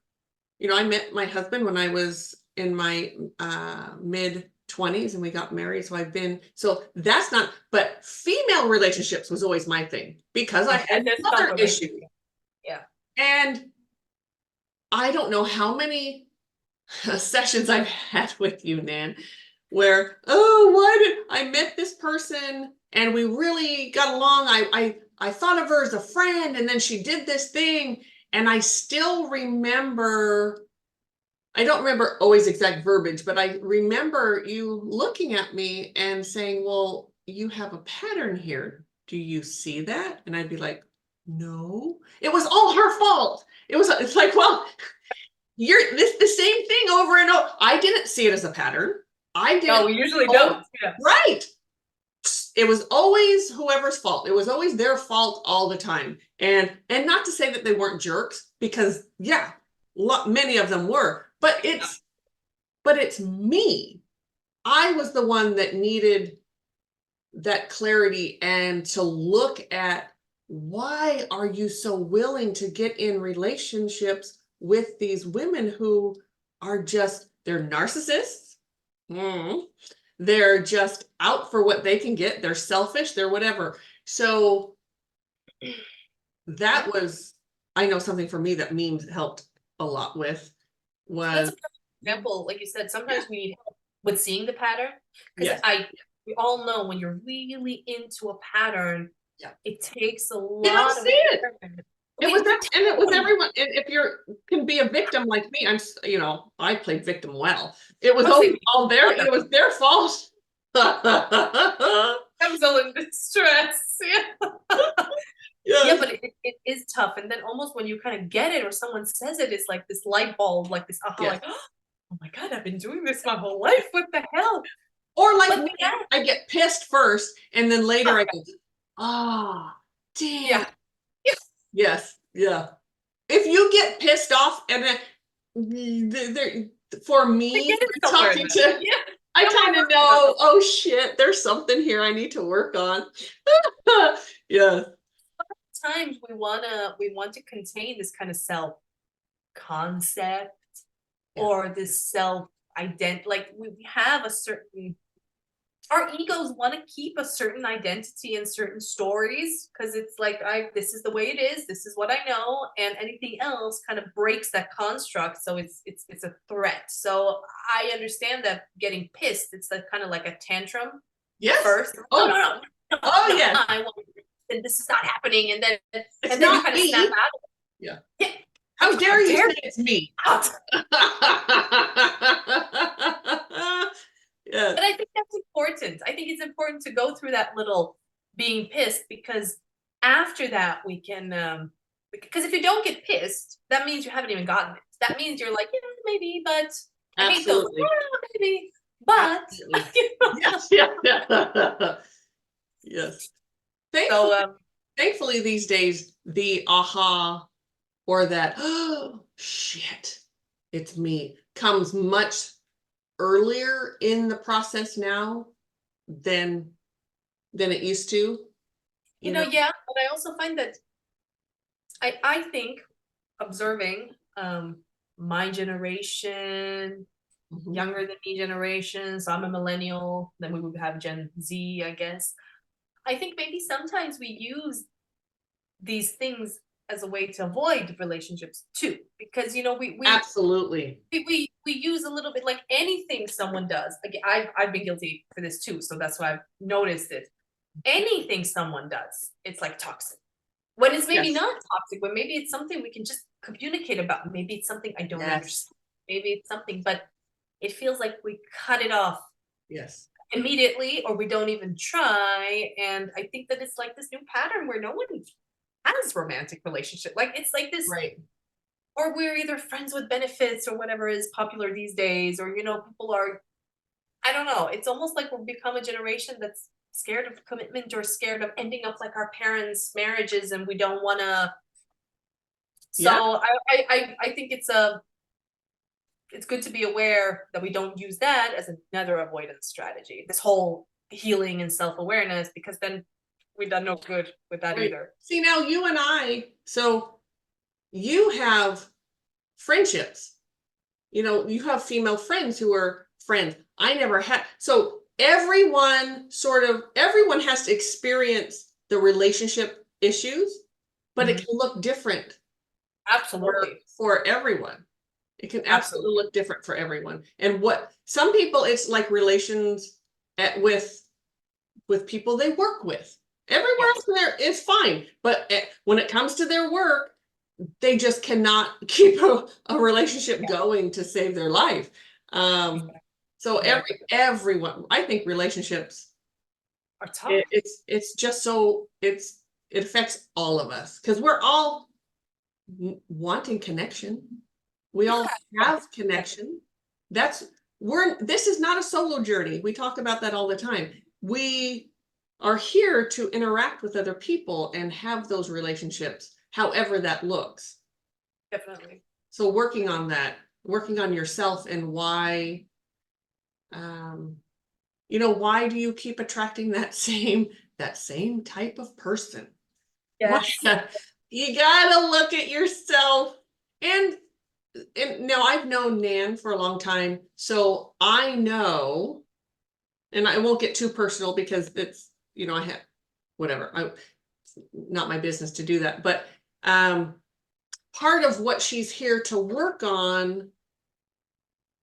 I met my husband when I was in my mid 20s and we got married. So that's not, but female relationships was always my thing because I had That's mother tougher. issues. Yeah. And I don't know how many sessions I've had with you, Nan, where, oh, why did I met this person and we really got along. I thought of her as a friend, and then she did this thing. And I still remember, I don't remember always exact verbiage, but I remember you looking at me and saying, well, you have a pattern here. Do you see that? And I'd be like, no, it was all her fault. It's like, well, you're the same thing over and over. I didn't see it as a pattern. I No, didn't. we usually Oh, don't. Yeah. right. It was always whoever's fault. It was always their fault all the time. And not to say that they weren't jerks, because yeah, many of them were. But it's me. I was the one that needed that clarity and to look at, why are you so willing to get in relationships with these women who are just, they're narcissists. They're just out for what they can get. They're selfish. They're whatever. So that was, I know something for me that memes helped a lot with So that's was, a perfect example. Like you said, yeah, sometimes we need help with seeing the pattern, because yes, we all know when you're really into a pattern, yeah. it takes a You don't lot of see it. awareness. It was that, and it was everyone. And if you're can be a victim like me, I played victim well. It was I was always like, all their, it was their fault. damsel in distress. Yeah. Yeah, Yes, but it is tough. And then almost when you kind of get it, or someone says it, it's like this light bulb, like this aha, yes. like, oh my God, I've been doing this my whole life. What the hell? Or like But me, yeah, I get pissed first, and then later I go, ah, damn. yeah, yeah. Yes, yeah. If you get pissed off, and then for I me, get it somewhere in talking there. to, Yeah. I Yeah, we're kind of working on know, oh shit, there's something here I need to work on. Yeah. times we want to contain this kind of self concept, Yeah. or this self identity. Like we have a certain our egos want to keep a certain identity and certain stories because it's like this is the way it is, this is what I know, and anything else kind of breaks that construct, so it's a threat. So I understand that getting pissed, it's like kind of like a tantrum Yes. first. Oh, No, oh no, yes. I won't, and this is not happening, and then It's you not kind of me. snap out of Yeah. it. Yeah. How dare you dare say it's me? Out. Yes. But I think that's important. I think it's important to go through that little being pissed, because after that we can because if you don't get pissed, that means you haven't even gotten it. That means you're like, yeah, maybe, but I hate those. Absolutely. Yeah, maybe, but Absolutely. you know? Yes. Yeah. Yes. Thankfully, So thankfully these days, the aha or that, oh shit, it's me, comes much earlier in the process now than it used to. You know, yeah, but I also find that I think observing my generation, mhm. younger than me generation, so I'm a millennial, then we would have Gen Z, I guess. I think maybe sometimes we use these things as a way to avoid relationships too, because Absolutely. we use a little bit, like anything someone does. Again, I've been guilty for this too, so that's why I've noticed it. Anything someone does, it's like toxic. When it's maybe Yes. not toxic, when maybe it's something we can just communicate about. Maybe it's something I don't Yes. understand. Maybe it's something, but it feels like we cut it off Yes. immediately, or we don't even try. And I think that it's like this new pattern where no one has romantic relationship. Like it's like this, Right. or we're either friends with benefits or whatever is popular these days, or people are, I don't know. It's almost like we've become a generation that's scared of commitment or scared of ending up like our parents' marriages, and we don't want to. So Yeah. I think it's good to be aware that we don't use that as another avoidance strategy. This whole healing and self-awareness, because then we've done no good with that Right. either. See, now you and I, so you have friendships. You have female friends who are friends. I never had. So everyone has to experience the relationship issues, but it Mhm. can look different Absolutely. for everyone. It can absolutely Absolutely. look different for everyone. And what some people, it's like relations with people they work with. Everywhere Yeah. else there is fine, but when it comes to their work, they just cannot keep a relationship going to save their life. So Exactly. everyone, I think relationships, Are tough. it's just so it affects all of us because we're all wanting connection. We all Yeah. have connection. That's this is not a solo journey. We talk about that all the time. We are here to interact with other people and have those relationships, however that looks. Definitely. So working on that, working on yourself and why, um, why do you keep attracting that same type of person? Why? Yes. You gotta look at yourself. And now I've known Nan for a long time, so I know, and I won't get too personal because it's, I have whatever. It's not my business to do that. But part of what she's here to work on,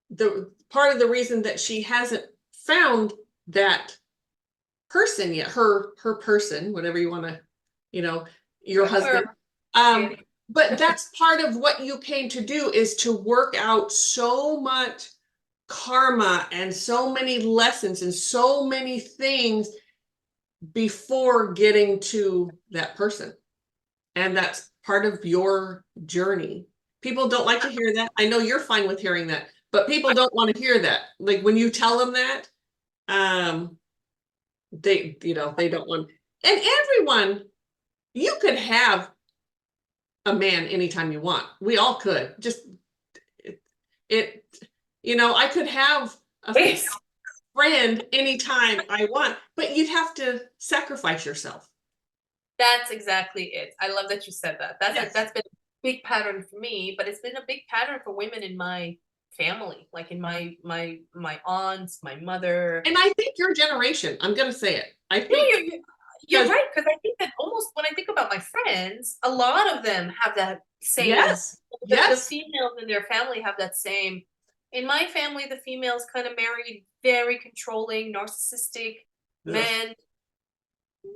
the part of the reason that she hasn't found that person yet, her person, whatever you want to, your husband. Or But that's part of what you came to do, is to work out so much karma and so many lessons and so many things before getting to that person. And that's part of your journey. People don't like to hear that. I know you're fine with hearing that, but people don't want to hear that. Like when you tell them that, um, they don't want. And everyone, you could have a man anytime you want. We all could. Just it, it I could have a Yes. friend anytime I want, but you'd have to sacrifice yourself. That's exactly it. I love that you said that. Yes. That's been a big pattern for me, but it's been a big pattern for women in my family, like in my aunts, my mother. And I think your generation, I'm gonna say it. I No, think you're because right, because I think that almost when I think about my friends, a lot of them have that same. yes, The yes, females in their family have that same. In my family, the females kind of married very controlling, narcissistic ugh, men.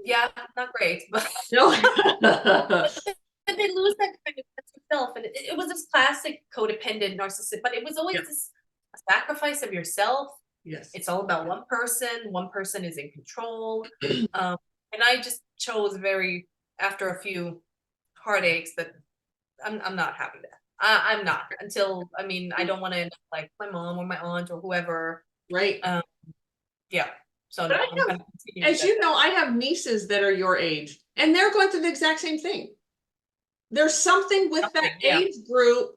Yeah, not great, but no, they lose that kind of sense of self. And it was this classic codependent narcissist, but it was always yeah, this sacrifice of yourself. yes, It's all about one person is in control. Um, and I just chose after a few heartaches that I'm not happy there. I'm not until, I mean, I don't want to end up like my mom or my aunt or whoever. right. Um, yeah. So But no, I I'm have, kind of continuing as that. you know, I have nieces that are your age, and they're going through the exact same thing. There's something with that Something, yeah. age group.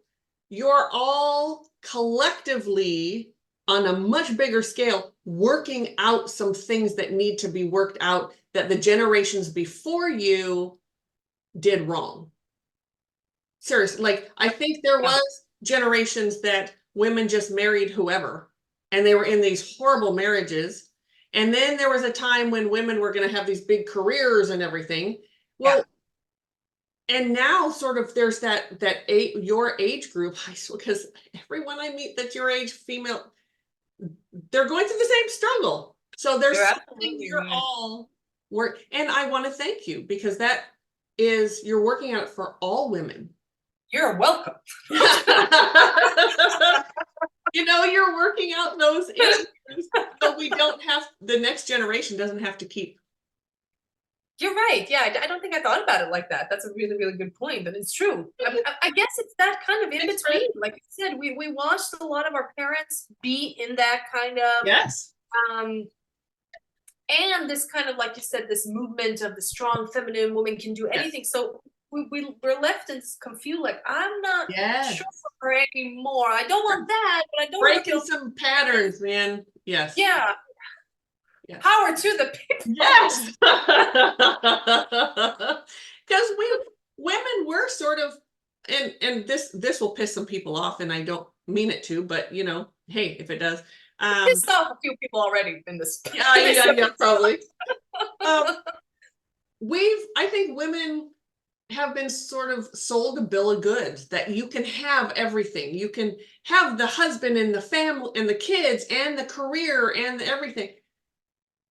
You're all collectively on a much bigger scale working out some things that need to be worked out that the generations before you did wrong. Seriously, like I think there Yeah. was generations that women just married whoever and they were in these horrible marriages. And then there was a time when women were going to have these big careers and everything. Yeah. Well, and now sort of there's your age group, because everyone I meet that's your age, female, they're going through the same struggle. So there's You're something absolutely you're right. all work, and I want to thank you because you're working out for all women. You're welcome. You're working out those issues so we don't have, the next generation doesn't have to keep. You're right. Yeah, I don't think I thought about it like that. That's a really, really good point, and it's true. I guess it's that kind of in Thanks, Fred. between. Like you said, we watched a lot of our parents be in that kind of Yes. um and this kind of, like you said, this movement of the strong feminine woman can do Yes. anything. So we're left and confused, like I'm not Yes. sure anymore. I don't want that, but I don't want to Breaking feel some patterns, man. Yes. yeah. Yes. Power to the people. Yes. Because women were sort of, and this will piss some people off, and I don't mean it to, but hey, if it does. Pissed off a few people already in this. Yeah, probably. Um, I think women have been sort of sold a bill of goods that you can have everything. You can have the husband and the family and the kids and the career and everything.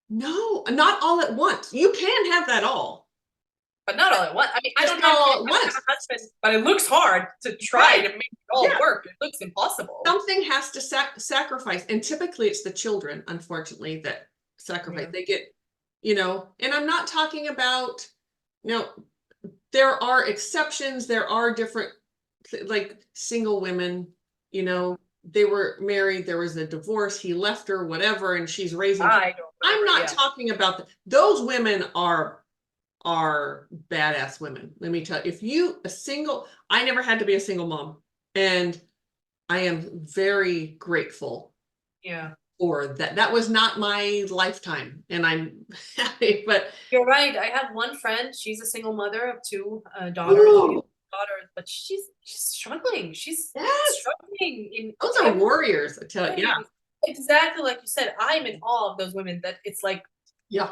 No, not all at once. You can have that all. But not all at once. I mean, I Just don't not have all kids, at I don't have once. a husband, but it looks hard to try Right. to make it all Yeah. work. It looks impossible. Something has to sacrifice. And typically it's the children, unfortunately, that sacrifice. Yeah. They get, and I'm not talking about, there are exceptions. There are different, like single women, they were married, there was a divorce, he left her, whatever, and she's raising. I don't I'm remember, not talking about those women are badass women. Let me tell you, I never had to be a single mom, and I am very grateful yeah. for that. That was not my lifetime, and I'm happy, but You're right. I have one friend. She's a single mother of two daughters, beautiful daughters, but she's struggling. She's yes, struggling in those are every warriors, I tell you. Yeah, way. Exactly like you said. I'm in awe of those women that it's like, yeah,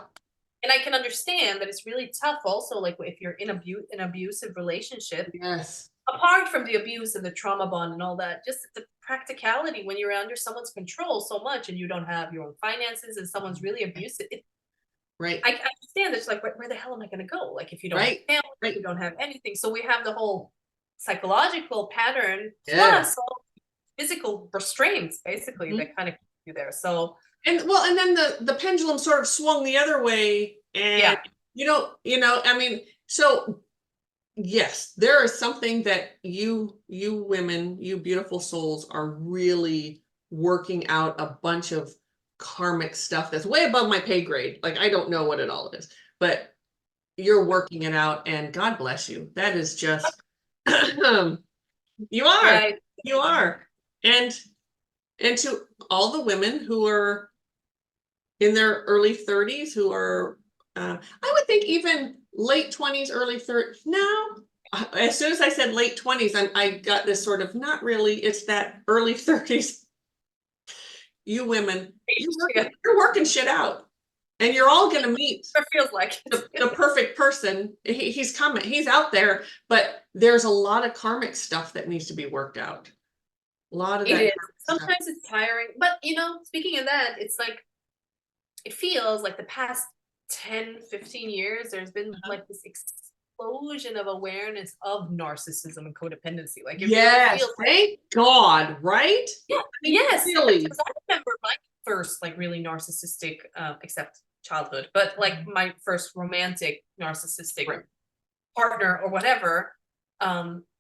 and I can understand that it's really tough also, like if you're in an abusive relationship, yes, apart from the abuse and the trauma bond and all that, just the practicality when you're under someone's control so much and you don't have your own finances and someone's really abusive. right, I understand it's like, where the hell am I going to go? Like if you don't right, have family, right, you don't have anything. So we have the whole psychological pattern yes. plus all physical restraints, basically, that kind of keep you there. So And then the pendulum sort of swung the other way, and yeah, I mean, so yes, there is something that you women, you beautiful souls, are really working out a bunch of karmic stuff that's way above my pay grade. Like I don't know what it all is, but you're working it out, and God bless you. That is just you are, yeah, you are. And to all the women who are in their early 30s, who are I would think even late 20s, early 30s now. as soon as I said late 20s, I got this sort of, not really, it's that early 30s. You women, you're working shit out. And you're all gonna meet It feels like the perfect person. He's coming, he's out there, but there's a lot of karmic stuff that needs to be worked out. A lot of it that is. stuff. Sometimes it's tiring, but speaking of that, it's like it feels like the past 10, 15 years, there's been like this explosion of awareness of narcissism and codependency. Like it really Yes, feels like, thank God, right? yeah, I mean, yes. really. Because I remember my first like really narcissistic, except childhood, but like my first romantic narcissistic Right. partner or whatever.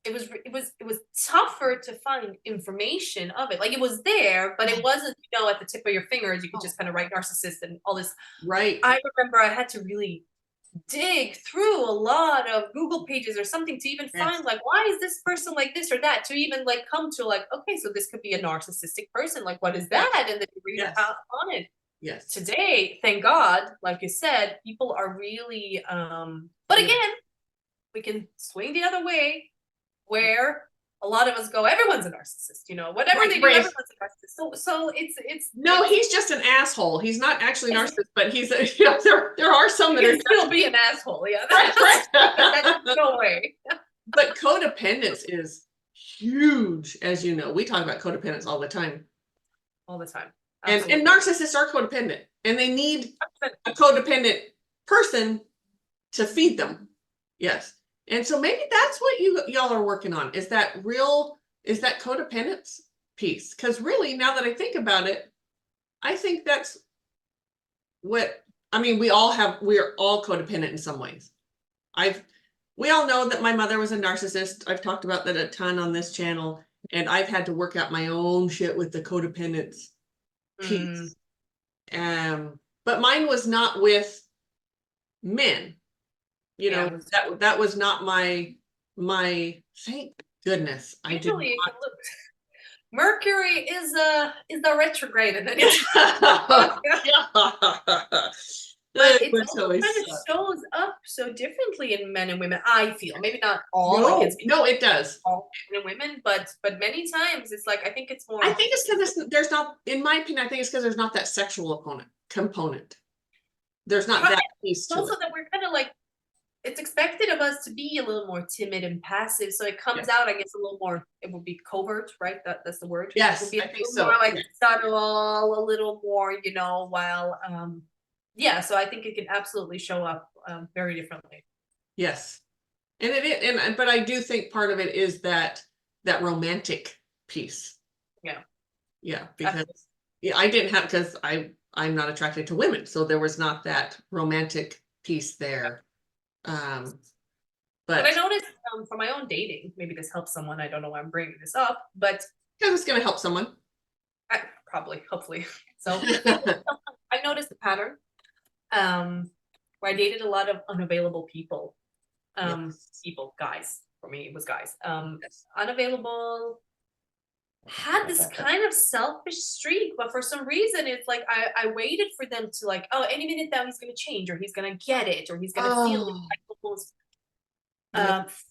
It was tougher to find information of it. Like it was there, but it wasn't, at the tip of your fingers. You could just kind of write narcissist and all this. Right. I remember I had to really dig through a lot of Google pages or something to even Yes. find like, why is this person like this or that, to even like come to like, okay, so this could be a narcissistic person. Like, what is that? And then you read Yes. about on it. Yes. Today, thank God, like you said, people are really, but again, we can swing the other way where a lot of us go, everyone's a narcissist, whatever they do, Right. everyone's a narcissist. So it's No, he's just an asshole. He's not actually narcissist, but he's there are some that you are can still be an asshole. Yeah, right. that's no way. But codependence is huge, as you know. We talk about codependence all the time. All the time. And narcissists are codependent, and they need a codependent person to feed them. Yes. And so maybe that's what y'all are working on, is that codependence piece. Because really, now that I think about it, I think that's what, I mean, we are all codependent in some ways. We all know that my mother was a narcissist. I've talked about that a ton on this channel, and I've had to work out my own shit with the codependence piece. But mine was not with men. That was not my thank goodness. Usually, Mercury is the retrograde, and then but it also kind of shows up so differently in men and women. I feel maybe not all. No, it does. All men and women, but many times it's like I think it's more. I think it's because there's not, in my opinion, I think it's because there's not that sexual component. There's not that piece to it. Also, that we're kind of like, it's expected of us to be a little more timid and passive, so it comes out, I guess, a little more. It would be covert, right? That's the word. Yes, it would be I think so. More like subtle, a little more, while so I think it can absolutely show up very differently. Yes, and but I do think part of it is that romantic piece. Yeah, because I didn't have, because I'm not attracted to women, so there was not that romantic piece there. But I noticed from my own dating, maybe this helps someone. I don't know why I'm bringing this up, but because it's going to help someone. Probably, hopefully. So I noticed the pattern where I dated a lot of unavailable people. Guys. For me, it was guys. Unavailable, had this kind of selfish streak, but for some reason it's like I waited for them to like, oh, any minute now he's gonna change, or he's gonna get it, or he's gonna feel like almost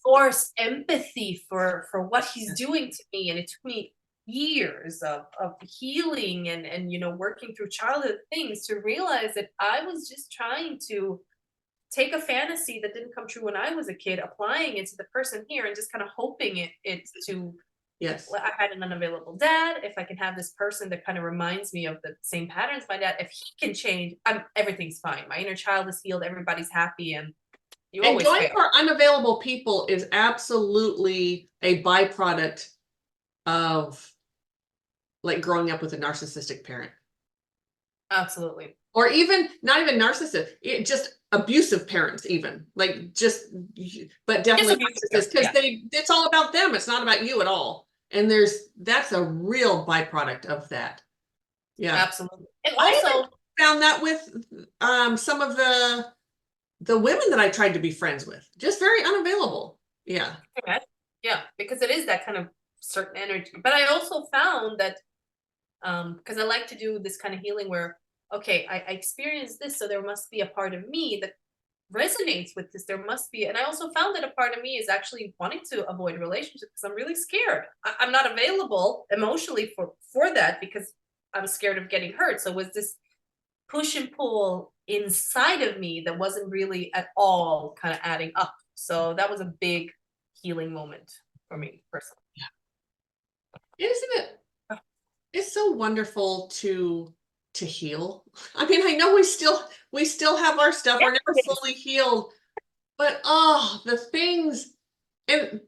force empathy for what he's doing to me. And it took me years of healing and working through childhood things to realize that I was just trying to take a fantasy that didn't come true when I was a kid, applying it to the person here, and just kind of hoping it to. Yes. I had an unavailable dad. If I can have this person that kind of reminds me of the same patterns my dad, if he can change, everything's fine. My inner child is healed. Everybody's happy, and going for unavailable people is absolutely a byproduct of like growing up with a narcissistic parent. Absolutely. Or even not even narcissistic, just abusive parents, even but definitely narcissists, because it's all about them. It's not about you at all. And that's a real byproduct of that. Yeah, absolutely. And also found that with some of the women that I tried to be friends with, just very unavailable. Yeah. Yeah, because it is that kind of certain energy. But I also found that because I like to do this kind of healing where, okay, I experienced this, so there must be a part of me that resonates with this. There must be, and I also found that a part of me is actually wanting to avoid relationships because I'm really scared. I'm not available emotionally for that because I'm scared of getting hurt. So was this push and pull inside of me that wasn't really at all kind of adding up. So that was a big healing moment for me personally. Isn't it? It's so wonderful to heal. I mean, I know we still have our stuff. We're never fully healed, but the things, and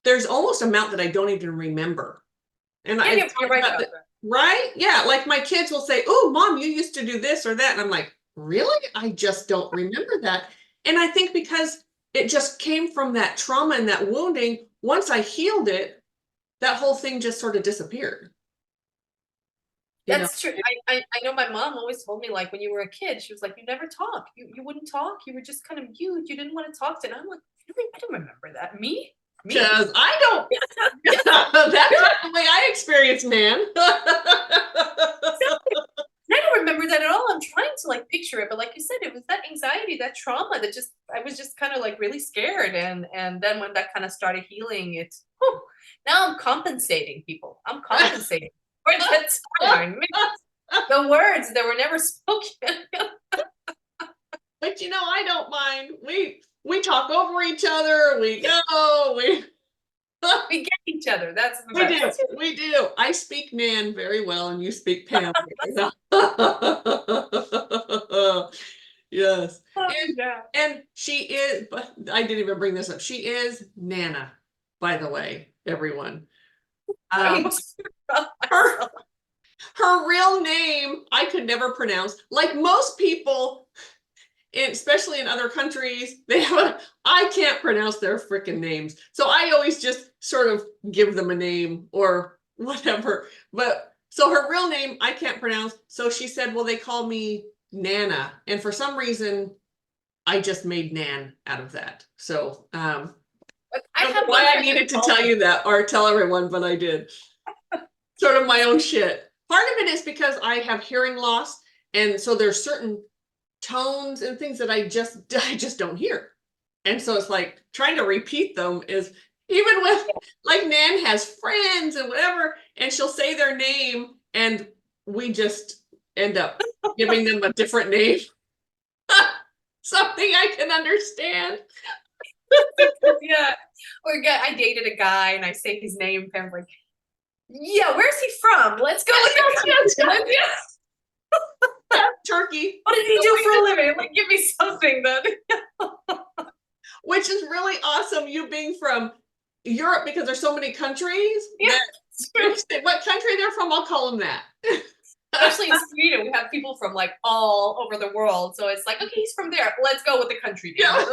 there's almost a amount that I don't even remember. And yeah, I you're right about that. Right? Yeah, like my kids will say, "Oh, mom, you used to do this or that." And I'm like, "Really? I just don't remember that." And I think because it just came from that trauma and that wounding, once I healed it, that whole thing just sort of disappeared. That's true. I know my mom always told me, like, when you were a kid, she was like, you never talk. You wouldn't talk. You were just kind of mute. You didn't want to talk to. And I'm like, really? I don't remember that. Me? Because I don't. That's not the way I experience man. I don't remember that at all. I'm trying to like picture it, but like you said, it was that anxiety, that trauma that just I was just kind of like really scared. And then when that kind of started healing, it's now I'm compensating people. I'm compensating for that time. The words that were never spoken. But I don't mind. We talk over each other. We We get each other. That's the we best. do. We do. I speak Nan very well, and you speak Pam. Yes. And she is, but I didn't even bring this up. She is Nanna, by the way, everyone. Her real name I could never pronounce. Like most people, especially in other countries, I can't pronounce their freaking names. So I always just sort of give them a name or whatever. But so her real name I can't pronounce. So she said, well, they call me Nanna. And for some reason, I just made Nan out of that. So I don't know why I needed to tell you that or tell everyone, but I did. Sort of my own shit. Part of it is because I have hearing loss. And so there's certain tones and things that I just don't hear. And so it's like trying to repeat them is, even with like Nan has friends and whatever, and she'll say their name and we just end up giving them a different name. Something I can understand. Yeah. Or I dated a guy and I say his name and I'm like, yeah, where's he from? Let's go with the Turkey. What did he do for a living? Like, give me something then. Which is really awesome, you being from Europe, because there's so many countries. Yeah. What country they're from, I'll call them that. Especially in Sweden, we have people from like all over the world. So it's like, okay, he's from there. Let's go with the country. Yeah.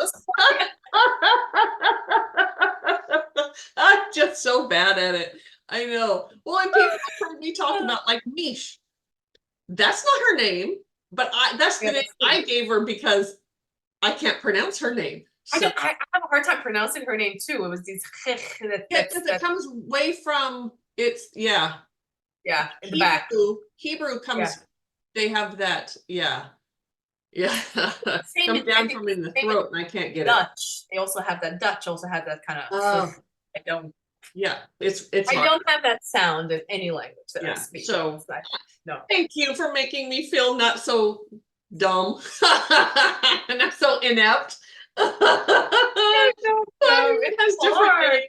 I'm just so bad at it. I know. Well, and people have heard me talk about like Mish. That's not her name, but that's the name I gave her because I can't pronounce her name. So, I have a hard time pronouncing her name too. It was these because it comes way from in the back. Hebrew comes. They have that comes down from in the throat, and I can't get Dutch. They also have that. Dutch also have that kind of. I don't. Yeah, it's. I don't have that sound in any language that I speak. So no. Thank you for making me feel not so dumb, not so inept. It has different names.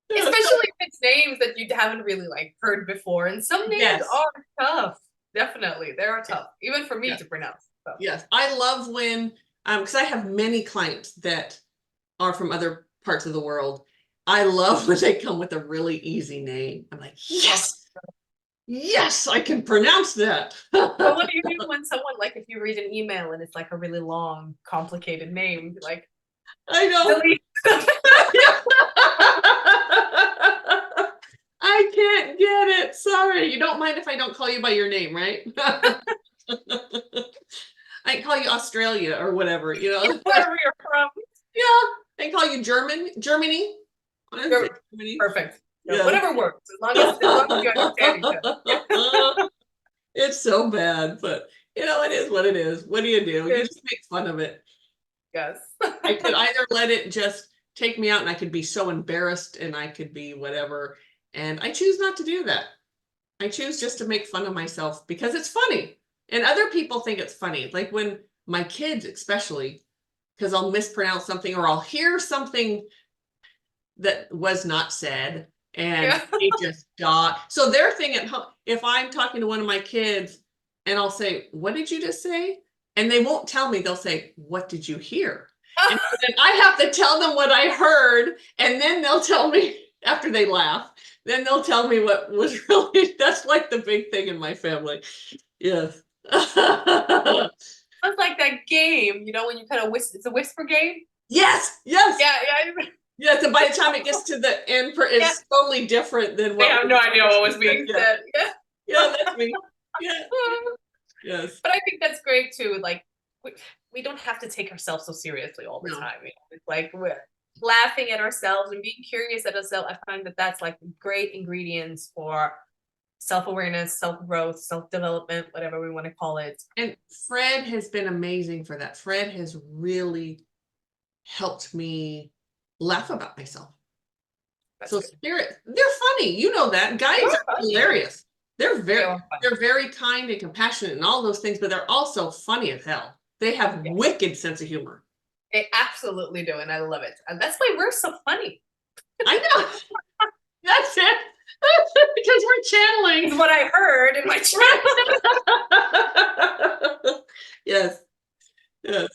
Especially if it's names that you haven't really like heard before, and some names are tough. Definitely, they are tough, even for me to pronounce. So. Yes, I love when because I have many clients that are from other parts of the world. I love when they come with a really easy name. I'm like, yes, I can pronounce that. But what do you do when someone, like, if you read an email and it's like a really long, complicated name, like, I know. I can't get it. Sorry. You don't mind if I don't call you by your name, right? I can call you Australia or whatever, wherever you're from. Yeah. I can call you Germany. Perfect. Yeah. Whatever works, as long as you understand each other. It's so bad, but it is what it is. What do? You just make fun of it. Yes. I could either let it just take me out and I could be so embarrassed and I could be whatever. And I choose not to do that. I choose just to make fun of myself because it's funny. And other people think it's funny. Like when my kids, especially, because I'll mispronounce something or I'll hear something that was not said and Yeah. they just die. So their thing at home, if I'm talking to one of my kids and I'll say, "What did you just say?" And they won't tell me, they'll say, "What did you hear?" And so then I have to tell them what I heard, and then they'll tell me after they laugh, then they'll tell me what was really, that's like the big thing in my family. Yes. It's like that game, you know, when you kind of whisper, it's a whisper game. Yes, yes. Yeah, yeah. Yes, and by the time it gets to the end, Yeah. it's totally different than They what have no idea what was being yeah. said. Yeah. Yeah, that's me. Yeah. Yes. But I think that's great too. Like we don't have to take ourselves so seriously all the No. time. You know? It's like we're laughing at ourselves and being curious at ourselves. I find that that's like great ingredients for self-awareness, self-growth, self-development, whatever we want to call it. And Fred has been amazing for that. Fred has really helped me laugh about myself. That's So good. spirit, they're funny. You know that. Guys They're are funny. hilarious. They're They are funny. they're very kind and compassionate and all those things, but they're also funny as hell. They have Yeah. wicked sense of humor. They absolutely do, and I love it. And that's why we're so funny. I know. That's it. Because we're channeling. Is what I heard in my channel. Yes. Yes.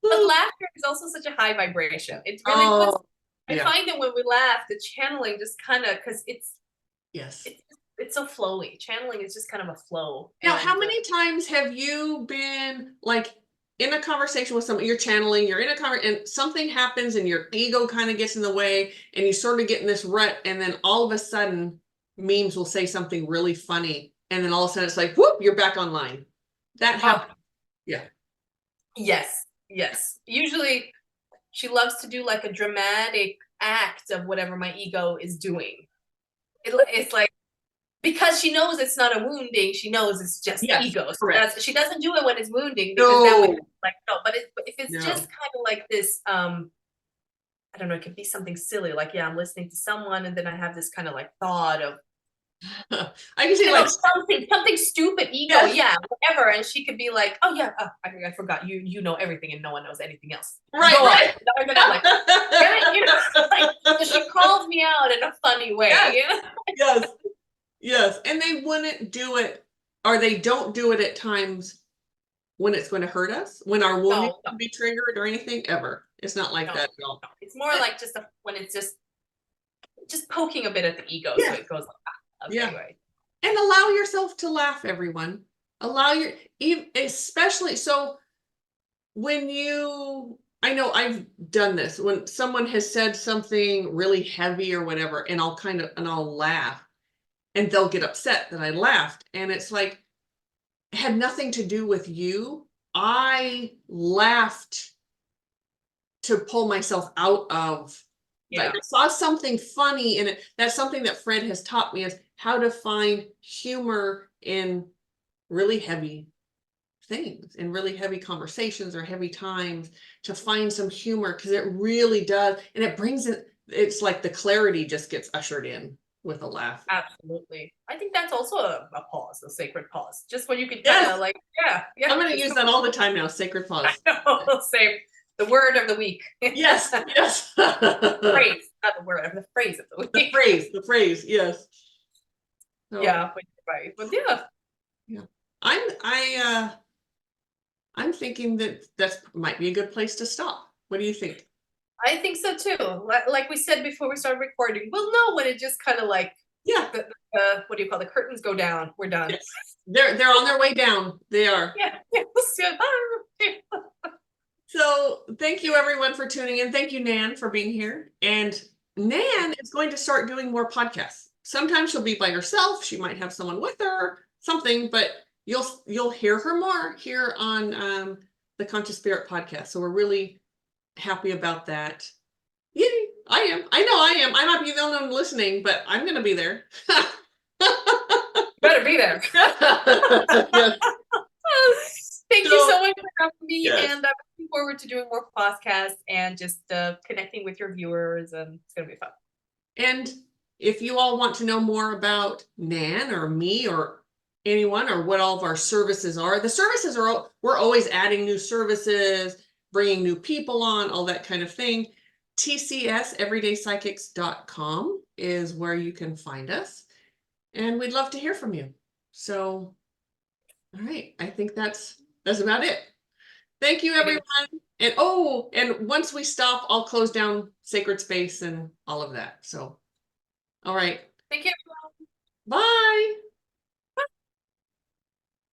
But laughter is also such a high vibration. It really puts. I find that when we laugh, the channeling just kind of, because yes. It's so flowy. Channeling is just kind of a flow. Now, how many times have you been like in a conversation with someone, you're channeling, you're in a conversation, and something happens and your ego kind of gets in the way and you sort of get in this rut, and then all of a sudden memes will say something really funny, and then all of a sudden it's like, whoop, you're back online. That happens. Yeah. Yes. Yes. Usually she loves to do like a dramatic act of whatever my ego is doing. It's like, because she knows it's not a wounding, she knows it's just ego. So she doesn't do it when it's wounding, because then we like no. But if it's just kind of like this, I don't know, it could be something silly, like I'm listening to someone and then I have this kind of like thought of I can see like something stupid ego, whatever, and she could be like, oh yeah, I forgot, you know everything and no one knows anything else. Right. And then I'm like, you know, like, so she calls me out in a funny way. You know? Yes. Yes, and they wouldn't do it, or they don't do it at times when it's going to hurt us, when our wounding can be triggered or anything, ever. It's not like that at all. No. It's more like just when it's just poking a bit at the ego, so it goes like that. Okay, right. And allow yourself to laugh, everyone. Allow especially so when I know I've done this, when someone has said something really heavy or whatever, and I'll laugh. And they'll get upset that I laughed. And it's like, it had nothing to do with you. I laughed to pull myself out of, like, I saw something funny in it. That's something that Fred has taught me, is how to find humor in really heavy things, in really heavy conversations or heavy times, to find some humor, because it really does. And it brings it, it's like the clarity just gets ushered in with a laugh. Absolutely. I think that's also a pause, a sacred pause. Just when you can kind of like, I'm going to use that all the time now, sacred pause. I know, say the word of the week. Yes, yes. Phrase, not the word, the phrase of the week. The phrase, yes. So, yeah, right. But I'm thinking that might be a good place to stop. What do you think? I think so too. Like we said before we started recording, we'll know when it just kind of like, what do you call the curtains go down? We're done. Yes. They're on their way down. They are. Yeah. So thank you everyone for tuning in. Thank you, Nan, for being here. And Nan is going to start doing more podcasts. Sometimes she'll be by herself. She might have someone with her, something, but you'll hear her more here on the Conscious Spirit podcast. So we're really happy about that. Yay, I am. I know I am. I might be the only one listening, but I'm going to be there. Better be there. Thank you so much for having me, yes. and I'm looking forward to doing more podcasts and just connecting with your viewers, and it's gonna be fun. And if you all want to know more about Nan or me or anyone or what all of our services are, the services are, we're always adding new services, bringing new people on, all that kind of thing. TCSEverydayPsychics.com is where you can find us. And we'd love to hear from you. So, all right, I think that's about it. Thank you, everyone. And oh, and once we stop, I'll close down Sacred Space and all of that. So, all right. Thank you. Bye.